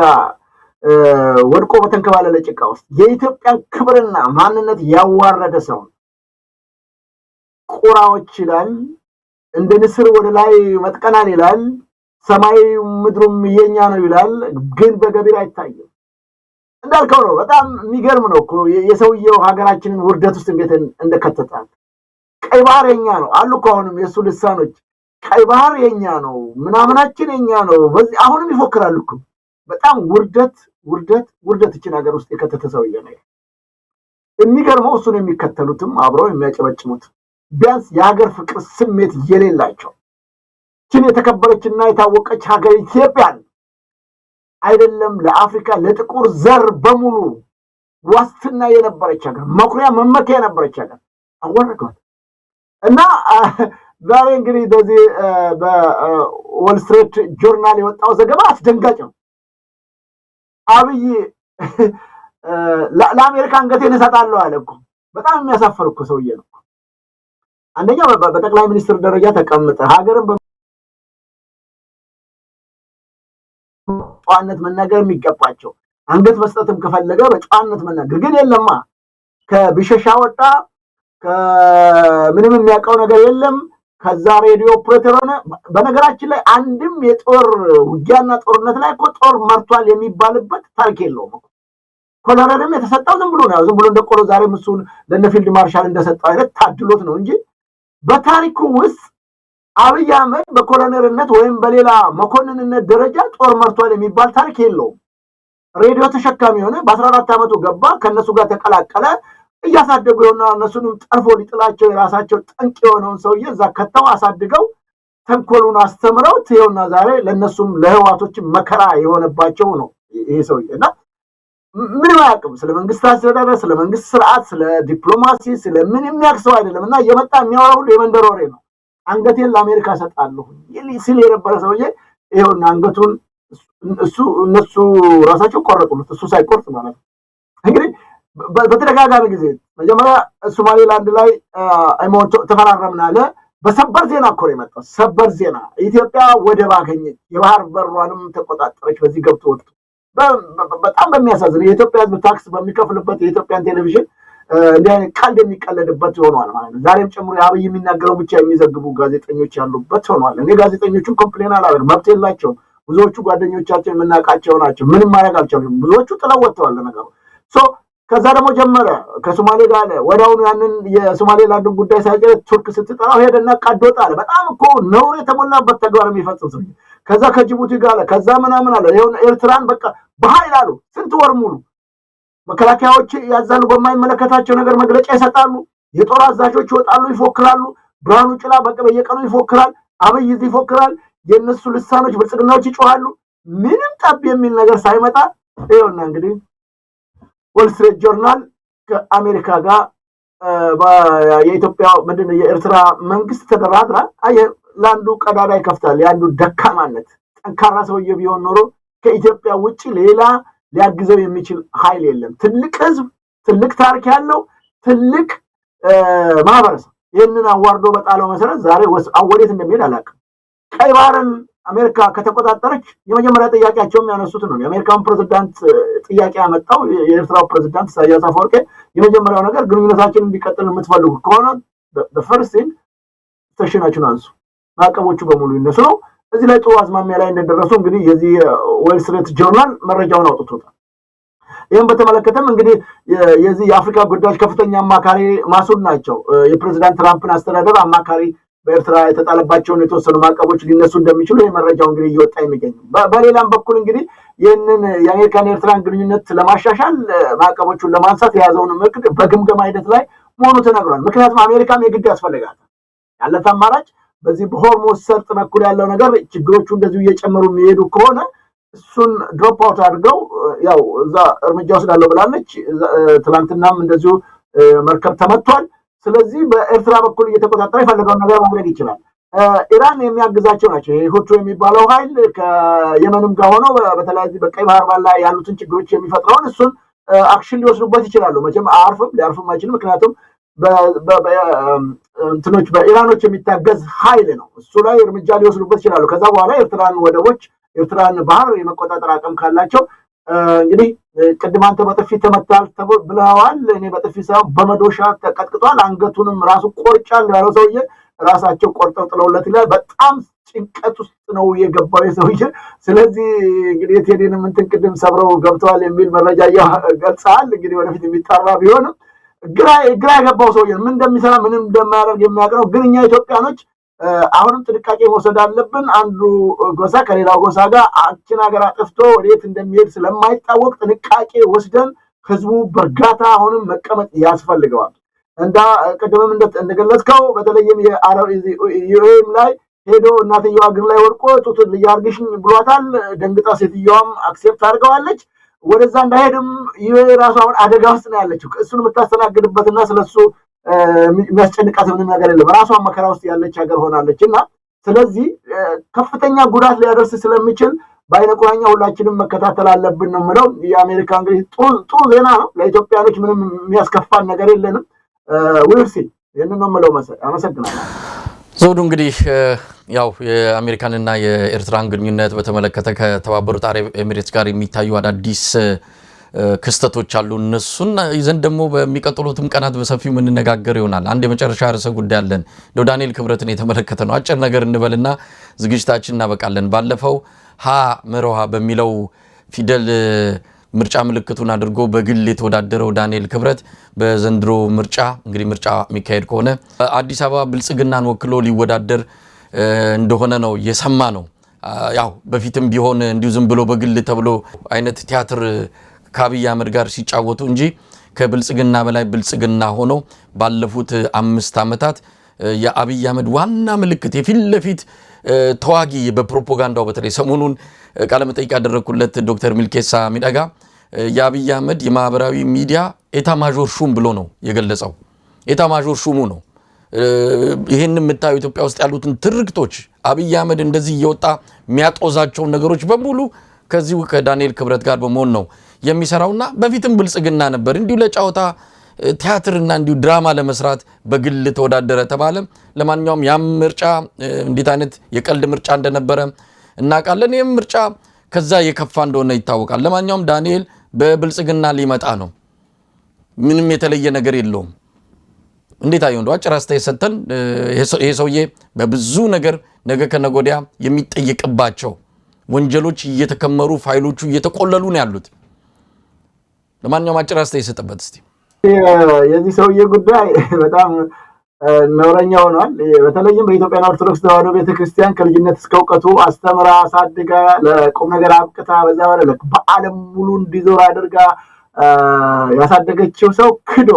ወድቆ በተንከባለለ ጭቃ ውስጥ የኢትዮጵያን ክብርና ማንነት ያዋረደ ሰው ቁራዎች ይላል። እንደ ንስር ወደ ላይ መጥቀናል ይላል። ሰማይ ምድሩም የኛ ነው ይላል። ግን በገቢር አይታየም። እንዳልከው ነው። በጣም የሚገርም ነው እኮ የሰውየው ሀገራችንን ውርደት ውስጥ እንዴት እንደከተታት። ቀይ ባህር የኛ ነው አሉ እኮ አሁንም የሱ ልሳኖች ቀይ ባህር የኛ ነው ምናምናችን የኛ ነው። በዚህ አሁንም ይፎክራሉ እኮ። በጣም ውርደት እችን ሀገር ውስጥ የከተተ ሰውዬ ነው። የሚገርመው እሱን የሚከተሉትም አብረው የሚያጨበጭሙት ቢያንስ የሀገር ፍቅር ስሜት የሌላቸው ችን የተከበረችና የታወቀች ሀገር ኢትዮጵያን አይደለም ለአፍሪካ ለጥቁር ዘር በሙሉ ዋስትና የነበረች ሀገር መኩሪያ መመኪያ የነበረች ሀገር አወረዷት እና ዛሬ እንግዲህ በዚህ በዎል ስትሪት ጆርናል የወጣው ዘገባ አስደንጋጭ ነው። አብይ ለአሜሪካ አንገቴን እሰጣለሁ አለ እኮ። በጣም የሚያሳፍር እኮ ሰውዬ ነው። አንደኛ በጠቅላይ ሚኒስትር ደረጃ ተቀምጠ ሀገርን በጨዋነት መናገር የሚገባቸው አንገት መስጠትም ከፈለገ በጨዋነት መናገር ግን የለማ። ከቢሸሻ ወጣ። ከምንም የሚያውቀው ነገር የለም። ከዛ ሬዲዮ ኦፕሬተር ሆነ። በነገራችን ላይ አንድም የጦር ውጊያና ጦርነት ላይ እኮ ጦር መርቷል የሚባልበት ታሪክ የለውም እኮ። ኮሎኔልም የተሰጠው ዝም ብሎ ነው። ዝም ብሎ እንደቆሎ ዛሬ እሱን ለነፊልድ ማርሻል እንደሰጠው አይነት ታድሎት ነው እንጂ በታሪኩ ውስጥ አብይ አህመድ በኮሎኔልነት ወይም በሌላ መኮንንነት ደረጃ ጦር መርቷል የሚባል ታሪክ የለውም። ሬዲዮ ተሸካሚ ሆነ። በ14 ዓመቱ ገባ። ከነሱ ጋር ተቀላቀለ። እያሳደጉ የሆነ እነሱንም ጠልፎ ሊጥላቸው የራሳቸው ጠንቅ የሆነውን ሰውዬ እዛ ከተው አሳድገው ተንኮሉን አስተምረው ትየውና ዛሬ ለነሱም ለህዋቶች መከራ የሆነባቸው ነው ይሄ ሰውዬ እና ምንም አያውቅም ስለ መንግስት አስተዳደር፣ ስለ መንግስት ስርዓት፣ ስለ ዲፕሎማሲ፣ ስለ ምን የሚያክሰው አይደለም እና የመጣ የሚያወራው የመንደር ወሬ ነው። አንገቴን ለአሜሪካ ሰጣለሁ ሲል የነበረ ሰውዬ ይሄውና አንገቱን እነሱ ራሳቸው ቆረጡለት፣ እሱ ሳይቆርጥ ማለት ነው። እንግዲህ በተደጋጋሚ ጊዜ መጀመሪያ ሶማሌላንድ ላይ ተፈራረምን አለ። በሰበር ዜና እኮ ነው የመጣው። ሰበር ዜና ኢትዮጵያ ወደብ አገኘች፣ የባህር በሯንም ተቆጣጠረች። በዚህ ገብቶ ወጥቶ በጣም በሚያሳዝን የኢትዮጵያ ህዝብ ታክስ በሚከፍልበት የኢትዮጵያን ቴሌቪዥን እንዲህ አይነት ቀልድ የሚቀለድበት ሆኗል ማለት ነው። ዛሬም ጨምሮ አብይ የሚናገረው ብቻ የሚዘግቡ ጋዜጠኞች ያሉበት ሆኗል። እኔ ጋዜጠኞቹን ኮምፕሌን አላደርግም፣ መብት የላቸውም። ብዙዎቹ ጓደኞቻችን የምናውቃቸው ናቸው። ምንም ማድረግ አልቻሉም። ብዙዎቹ ጥለው ወጥተዋል ለነገሩ። ከዛ ደግሞ ጀመረ ከሶማሌ ጋር ወዲያውኑ ያንን የሶማሌላንድን ጉዳይ ሳይጨርስ ቱርክ ስትጠራው ሄደና ቀዶጣ አለ። በጣም እኮ ነውር የተሞላበት ተግባር የሚፈጽም ሰው። ከዛ ከጅቡቲ ጋር ከዛ ምናምን አለ። ይሄው ኤርትራን በቃ በኃይል አሉ። ስንት ወር ሙሉ መከላከያዎች ያዛሉ፣ በማይመለከታቸው ነገር መግለጫ ይሰጣሉ። የጦር አዛዦች ይወጣሉ፣ ይፎክራሉ። ብርሃኑ ጭላ በቃ በየቀኑ ይፎክራል። አብይ እዚህ ይፎክራል። የነሱ ልሳኖች ብልጽግናዎች ይጮሃሉ። ምንም ጠብ የሚል ነገር ሳይመጣ ይሄውና እንግዲህ ዎል ስትሪት ጆርናል ከአሜሪካ ጋር የኢትዮጵያ ምንድነው የኤርትራ መንግስት ተደራድራ ለአንዱ ቀዳዳ ይከፍታል። የአንዱ ደካማነት ጠንካራ ሰውዬ ቢሆን ኖሮ ከኢትዮጵያ ውጪ ሌላ ሊያግዘው የሚችል ኃይል የለም። ትልቅ ህዝብ፣ ትልቅ ታሪክ ያለው ትልቅ ማህበረሰብ ይህንን አዋርዶ በጣለው መሰረት ዛሬ ወዴት እንደሚሄድ አላውቅም። ቀይ ባህርን አሜሪካ ከተቆጣጠረች የመጀመሪያ ጥያቄያቸውም ያነሱት ነው። የአሜሪካን ፕሬዝዳንት ጥያቄ ያመጣው የኤርትራው ፕሬዝዳንት ኢሳያስ አፈወርቂ የመጀመሪያው ነገር ግንኙነታችን እንዲቀጥል የምትፈልጉ ከሆነ በፈርስት ስቴሽናችሁን አንሱ፣ ማዕቀቦቹ በሙሉ ይነሱ ነው። እዚህ ላይ ጥሩ አዝማሚያ ላይ እንደደረሱ እንግዲህ የዚህ ዎል ስትሪት ጆርናል መረጃውን አውጥቶታል። ይህም በተመለከተም እንግዲህ የዚህ የአፍሪካ ጉዳዮች ከፍተኛ አማካሪ ማሱድ ናቸው የፕሬዝዳንት ትራምፕን አስተዳደር አማካሪ በኤርትራ የተጣለባቸውን የተወሰኑ ማዕቀቦች ሊነሱ እንደሚችሉ የመረጃው እንግዲህ እየወጣ የሚገኝ በሌላም በኩል እንግዲህ ይህንን የአሜሪካን ኤርትራን ግንኙነት ለማሻሻል ማዕቀቦቹን ለማንሳት የያዘውን እቅድ በግምገማ ሂደት ላይ መሆኑ ተነግሯል። ምክንያቱም አሜሪካም የግድ ያስፈልጋል ያለት አማራጭ በዚህ በሆርሙዝ ሰርጥ በኩል ያለው ነገር ችግሮቹ እንደዚሁ እየጨመሩ የሚሄዱ ከሆነ እሱን ድሮፕ አውት አድርገው ያው እዛ እርምጃ ወስዳለሁ ብላለች። ትላንትናም እንደዚሁ መርከብ ተመቷል። ስለዚህ በኤርትራ በኩል እየተቆጣጠረ የፈለገውን ነገር ማድረግ ይችላል። ኢራን የሚያግዛቸው ናቸው። ሁቱ የሚባለው ኃይል ከየመንም ጋር ሆኖ በተለያዩ በቀይ ባህር ላይ ያሉትን ችግሮች የሚፈጥረውን እሱን አክሽን ሊወስዱበት ይችላሉ። መቼም ሊያርፍም አይችልም። ምክንያቱም እንትኖች በኢራኖች የሚታገዝ ኃይል ነው። እሱ ላይ እርምጃ ሊወስዱበት ይችላሉ። ከዛ በኋላ ኤርትራን ወደቦች ኤርትራን ባህር የመቆጣጠር አቅም ካላቸው እንግዲህ ቅድም አንተ በጥፊ ተመታል ብለዋል። እኔ በጥፊ ሳይሆን በመዶሻ ተቀጥቅጧል። አንገቱንም ራሱ ቆርጫል ያለው ሰውዬ ራሳቸው ቆርጠው ጥለውለት ይላል። በጣም ጭንቀት ውስጥ ነው የገባው የሰውዬ። ስለዚህ እንግዲህ ቴዲንም እንትን ቅድም ሰብረው ገብተዋል የሚል መረጃ ገልጸዋል። እንግዲህ ወደፊት የሚጣራ ቢሆንም ግራ የገባው ሰውዬ ምን እንደሚሰራ ምንም እንደማያደርግ የሚያውቅ ነው። ግን እኛ ኢትዮጵያኖች አሁንም ጥንቃቄ መውሰድ አለብን። አንዱ ጎሳ ከሌላው ጎሳ ጋር አችን ሀገር አጥፍቶ ወዴት እንደሚሄድ ስለማይታወቅ ጥንቃቄ ወስደን ህዝቡ በእርጋታ አሁንም መቀመጥ ያስፈልገዋል። ቅድምም እንደገለጽከው በተለይም የዩኤም ላይ ሄዶ እናትየዋ እግር ላይ ወድቆ ጡት ልያርግሽኝ ብሏታል። ደንግጣ ሴትየዋም አክሴፕት አድርገዋለች። ወደዛ እንዳይሄድም ዩኤ ራሱ አሁን አደጋ ውስጥ ነው ያለችው። እሱን የምታስተናግድበትና ስለሱ የሚያስጨንቃት ምንም ነገር የለም። ራሷን መከራ ውስጥ ያለች ሀገር ሆናለች እና ስለዚህ ከፍተኛ ጉዳት ሊያደርስ ስለሚችል በአይነ ቁራኛ ሁላችንም መከታተል አለብን ነው የምለው። የአሜሪካ እንግዲህ ጥሩ ዜና ነው ለኢትዮጵያኖች። ምንም የሚያስከፋን ነገር የለንም። ዊልሲ ይህንን ነው የምለው። አመሰግናለሁ። ዘውዱ እንግዲህ ያው የአሜሪካንና የኤርትራን ግንኙነት በተመለከተ ከተባበሩት አረብ ኤሚሬትስ ጋር የሚታዩ አዳዲስ ክስተቶች አሉ። እነሱን ይዘን ደግሞ በሚቀጥሉትም ቀናት በሰፊው የምንነጋገር ይሆናል። አንድ የመጨረሻ ርዕሰ ጉዳይ አለን። ዳንኤል ክብረትን የተመለከተ ነው። አጭር ነገር እንበልና ዝግጅታችን እናበቃለን። ባለፈው መሮሃ በሚለው ፊደል ምርጫ ምልክቱን አድርጎ በግል የተወዳደረው ዳንኤል ክብረት በዘንድሮ ምርጫ እንግዲህ ምርጫ የሚካሄድ ከሆነ አዲስ አበባ ብልጽግናን ወክሎ ሊወዳደር እንደሆነ ነው የሰማ ነው። ያው በፊትም ቢሆን እንዲሁ ዝም ብሎ በግል ተብሎ አይነት ቲያትር ከአብይ አህመድ ጋር ሲጫወቱ እንጂ ከብልጽግና በላይ ብልጽግና ሆኖ ባለፉት 5 ዓመታት የአብይ አህመድ ዋና ምልክት የፊት ለፊት ተዋጊ በፕሮፓጋንዳው በተለይ ሰሞኑን ቃለ መጠይቅ ያደረኩለት ዶክተር ሚልኬሳ ሚደጋ የአብይ አህመድ የማህበራዊ ሚዲያ ኤታ ማጆር ሹም ብሎ ነው የገለጸው። ኤታ ማጆር ሹሙ ነው። ይሄን የምታዩ ኢትዮጵያ ውስጥ ያሉትን ትርክቶች አብይ አህመድ እንደዚህ እየወጣ የሚያጦዛቸው ነገሮች በሙሉ ከዚሁ ከዳንኤል ክብረት ጋር በመሆን ነው የሚሰራውና በፊትም ብልጽግና ነበር እንዲሁ ለጫውታ ቲያትርና እንዲሁ ድራማ ለመስራት በግል ተወዳደረ ተባለ። ለማንኛውም ያም ምርጫ እንዴት አይነት የቀልድ ምርጫ እንደነበረ እናውቃለን። ይህም ምርጫ ከዛ የከፋ እንደሆነ ይታወቃል። ለማንኛውም ዳንኤል በብልጽግና ሊመጣ ነው። ምንም የተለየ ነገር የለውም። እንዴት አየው? እንደው አጭር አስተያየት ሰጥተን ይሄ ሰውዬ በብዙ ነገር ነገ ከነገ ወዲያ የሚጠየቅባቸው ወንጀሎች እየተከመሩ ፋይሎቹ እየተቆለሉ ነው ያሉት። ለማንኛውም አጭር አስተያየት ሰጥበት እስቲ። የዚህ ሰውዬ ጉዳይ በጣም ነውረኛ ሆኗል። በተለይም በኢትዮጵያ ኦርቶዶክስ ተዋሕዶ ቤተክርስቲያን ከልጅነት እስከ እውቀቱ አስተምራ አሳድጋ ለቁም ነገር አብቅታ በዛ ወለክ በዓለም ሙሉ እንዲዞር አድርጋ ያሳደገችው ሰው ክዶ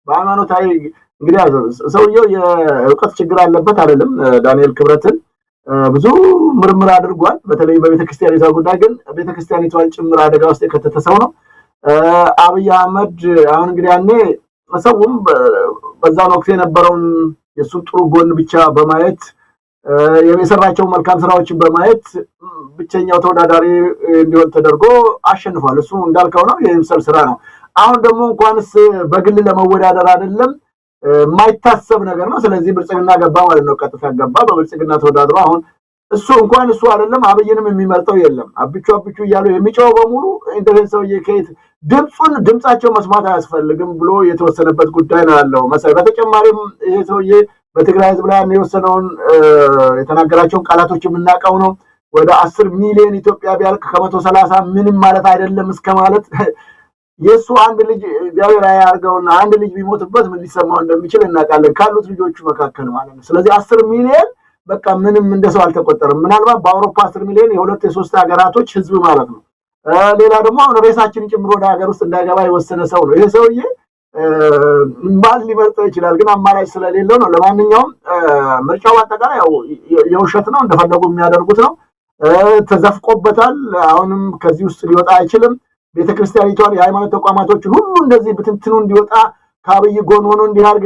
በሃይማኖታዊ እንግዲህ ሰውየው የእውቀት ችግር አለበት አይደለም። ዳንኤል ክብረትን ብዙ ምርምር አድርጓል። በተለይ በቤተክርስቲያኒቷ ጉዳይ ግን ቤተክርስቲያኒቷን ጭምር አደጋ ውስጥ የከተተ ሰው ነው አብይ አህመድ። አሁን እንግዲህ ያኔ ሰውም በዛን ወቅት የነበረውን የሱን ጥሩ ጎን ብቻ በማየት የሰራቸው መልካም ስራዎችን በማየት ብቸኛው ተወዳዳሪ እንዲሆን ተደርጎ አሸንፏል። እሱ እንዳልከው ነው የምሰል ስራ ነው። አሁን ደግሞ እንኳንስ በግል ለመወዳደር አይደለም የማይታሰብ ነገር ነው። ስለዚህ ብልጽግና ገባ ማለት ነው። ቀጥታ ገባ በብልጽግና ተወዳድሮ አሁን እሱ እንኳን እሱ አይደለም አብይንም የሚመርጠው የለም። አብቹ እያሉ የሚጮው በሙሉ እንደዚህ ሰውዬ ከየት ድምጻቸው መስማት አያስፈልግም ብሎ የተወሰነበት ጉዳይ ነው ያለው መሰለኝ። በተጨማሪም ይሄ ሰውዬ በትግራይ ህዝብ ላይ የወሰነውን የተናገራቸውን ቃላቶች የምናውቀው ነው። ወደ 10 ሚሊዮን ኢትዮጵያ ቢያልቅ ከ130 ምንም ማለት አይደለም እስከ ማለት የሱ አንድ ልጅ እግዚአብሔር ያርገውና አንድ ልጅ ቢሞትበት ምን ሊሰማው እንደሚችል እናውቃለን ካሉት ልጆቹ መካከል ማለት ነው። ስለዚህ 10 ሚሊዮን በቃ ምንም እንደሰው አልተቆጠረም። ምናልባት በአውሮፓ 10 ሚሊዮን የሁለት የሶስት ሀገራቶች ህዝብ ማለት ነው። ሌላ ደግሞ አሁን ሬሳችን ጭምሮ ወደ ሀገር ውስጥ እንዳይገባ የወሰነ ሰው ነው። ይሄ ሰውዬ ማን ሊመርጠው ይችላል? ግን አማራጭ ስለሌለው ነው። ለማንኛውም ምርጫው አጠቃላይ ያው የውሸት ነው፣ እንደፈለጉ የሚያደርጉት ነው። ተዘፍቆበታል። አሁንም ከዚህ ውስጥ ሊወጣ አይችልም። ቤተክርስቲያኒቷን የሃይማኖት ተቋማቶችን ሁሉ እንደዚህ ብትንትኑ እንዲወጣ ከአብይ ጎን ሆኖ እንዲያርግ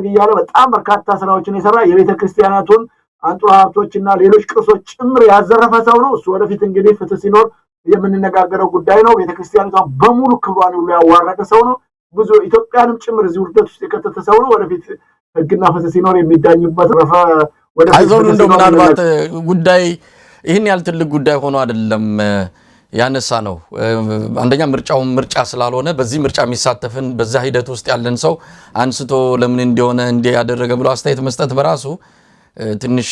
እያለ በጣም በርካታ ስራዎችን የሰራ የቤተክርስቲያናቱን አንጡራ ሀብቶችና ሌሎች ቅርሶች ጭምር ያዘረፈ ሰው ነው። እሱ ወደፊት እንግዲህ ፍትህ ሲኖር የምንነጋገረው ጉዳይ ነው። ቤተክርስቲያኒቷን በሙሉ ክብሯን ሁሉ ያዋረደ ሰው ነው። ብዙ ኢትዮጵያንም ጭምር እዚህ ውርደት ውስጥ የከተተ ሰው ነው። ወደፊት ህግና ፍትህ ሲኖር የሚዳኝበት አይዞን እንደው ምናልባት ጉዳይ ይህን ያህል ትልቅ ጉዳይ ሆኖ አይደለም ያነሳ ነው። አንደኛ ምርጫውን ምርጫ ስላልሆነ በዚህ ምርጫ የሚሳተፍን በዛ ሂደት ውስጥ ያለን ሰው አንስቶ ለምን እንዲሆነ እንዲያደረገ ብሎ አስተያየት መስጠት በራሱ ትንሽ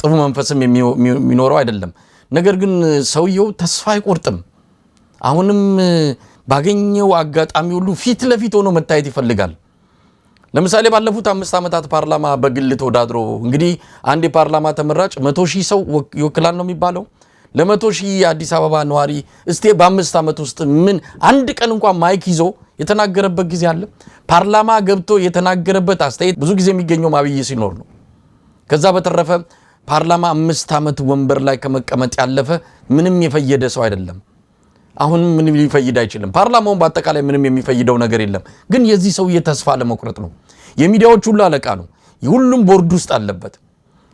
ጥሩ መንፈስም የሚኖረው አይደለም። ነገር ግን ሰውየው ተስፋ አይቆርጥም። አሁንም ባገኘው አጋጣሚ ሁሉ ፊት ለፊት ሆኖ መታየት ይፈልጋል። ለምሳሌ ባለፉት 5 ዓመታት ፓርላማ በግል ተወዳድሮ እንግዲህ አንድ የፓርላማ ተመራጭ 100,000 ሰው ይወክላል ነው የሚባለው። ለ100,000 የአዲስ አበባ ነዋሪ እስቲ በ5 ዓመት ውስጥ ምን አንድ ቀን እንኳን ማይክ ይዞ የተናገረበት ጊዜ አለ? ፓርላማ ገብቶ የተናገረበት አስተያየት ብዙ ጊዜ የሚገኘው አብይ ሲኖር ነው። ከዛ በተረፈ ፓርላማ 5 ዓመት ወንበር ላይ ከመቀመጥ ያለፈ ምንም የፈየደ ሰው አይደለም። አሁን ምንም ሊፈይድ አይችልም። ፓርላማውን በአጠቃላይ ምንም የሚፈይደው ነገር የለም። ግን የዚህ ሰውዬ ተስፋ ለመቁረጥ ነው። የሚዲያዎች ሁሉ አለቃ ነው። ሁሉም ቦርድ ውስጥ አለበት።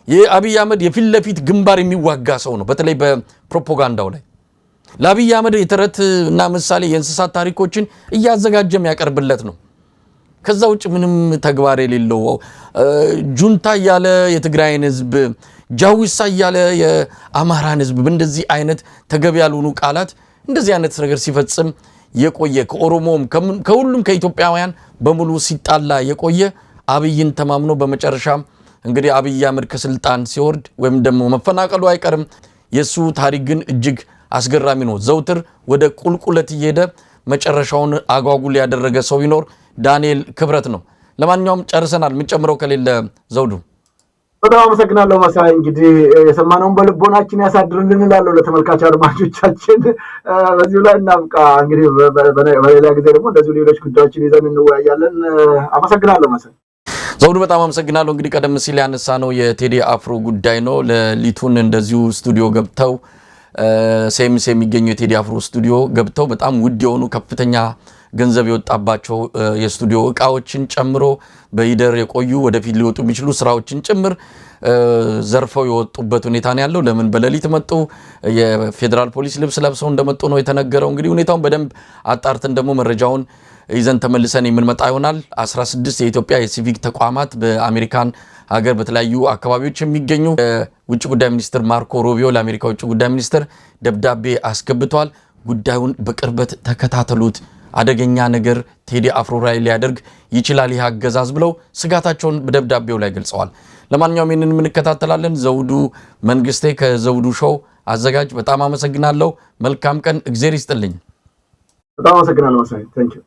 የአብይ አህመድ የፊት ለፊት ግንባር የሚዋጋ ሰው ነው። በተለይ በፕሮፓጋንዳው ላይ ለአብይ አህመድ የተረት እና ምሳሌ የእንስሳት ታሪኮችን እያዘጋጀም ያቀርብለት ነው። ከዛ ውጭ ምንም ተግባር የሌለው ጁንታ ያለ የትግራይን ህዝብ፣ ጃዊሳ ያለ የአማራን ህዝብ በእንደዚህ አይነት ተገቢ ያልሆኑ ቃላት እንደዚህ አይነት ነገር ሲፈጽም የቆየ ከኦሮሞም ከሁሉም ከኢትዮጵያውያን በሙሉ ሲጣላ የቆየ አብይን ተማምኖ በመጨረሻም እንግዲህ አብይ አህመድ ከስልጣን ሲወርድ ወይም ደግሞ መፈናቀሉ አይቀርም። የሱ ታሪክ ግን እጅግ አስገራሚ ነው። ዘውትር ወደ ቁልቁለት እየሄደ መጨረሻውን አጓጉል ያደረገ ሰው ቢኖር ዳንኤል ክብረት ነው። ለማንኛውም ጨርሰናል። የምንጨምረው ከሌለ ዘውዱ በጣም አመሰግናለሁ መሳይ። እንግዲህ የሰማነውን በልቦናችን ያሳድርልን እላለሁ ለተመልካች አድማጮቻችን። በዚሁ ላይ እናብቃ። እንግዲህ በሌላ ጊዜ ደግሞ እንደዚሁ ሌሎች ጉዳዮችን ይዘን እንወያያለን። አመሰግናለሁ መሳይ። ዘውዱ በጣም አመሰግናለሁ። እንግዲህ ቀደም ሲል ያነሳ ነው የቴዲ አፍሮ ጉዳይ ነው። ለሊቱን እንደዚሁ ስቱዲዮ ገብተው ሴምስ የሚገኘው የቴዲ አፍሮ ስቱዲዮ ገብተው በጣም ውድ የሆኑ ከፍተኛ ገንዘብ የወጣባቸው የስቱዲዮ እቃዎችን ጨምሮ በሂደር የቆዩ ወደፊት ሊወጡ የሚችሉ ስራዎችን ጭምር ዘርፈው የወጡበት ሁኔታ ነው ያለው። ለምን በሌሊት መጡ? የፌዴራል ፖሊስ ልብስ ለብሰው እንደመጡ ነው የተነገረው። እንግዲህ ሁኔታውን በደንብ አጣርተን ደግሞ መረጃውን ይዘን ተመልሰን የምንመጣ ይሆናል። 16 የኢትዮጵያ የሲቪክ ተቋማት በአሜሪካን ሀገር በተለያዩ አካባቢዎች የሚገኙ ውጭ ጉዳይ ሚኒስትር ማርኮ ሩቢዮ ለአሜሪካ ውጭ ጉዳይ ሚኒስትር ደብዳቤ አስገብተዋል። ጉዳዩን በቅርበት ተከታተሉት፣ አደገኛ ነገር ቴዲ አፍሮ ላይ ሊያደርግ ይችላል ይህ አገዛዝ ብለው ስጋታቸውን በደብዳቤው ላይ ገልጸዋል። ለማንኛውም ይህንን እንከታተላለን። ዘውዱ መንግስቴ ከዘውዱ ሾው አዘጋጅ፣ በጣም አመሰግናለሁ። መልካም ቀን፣ እግዜር ይስጥልኝ። በጣም አመሰግናለሁ መሳይ። ታንኪዩ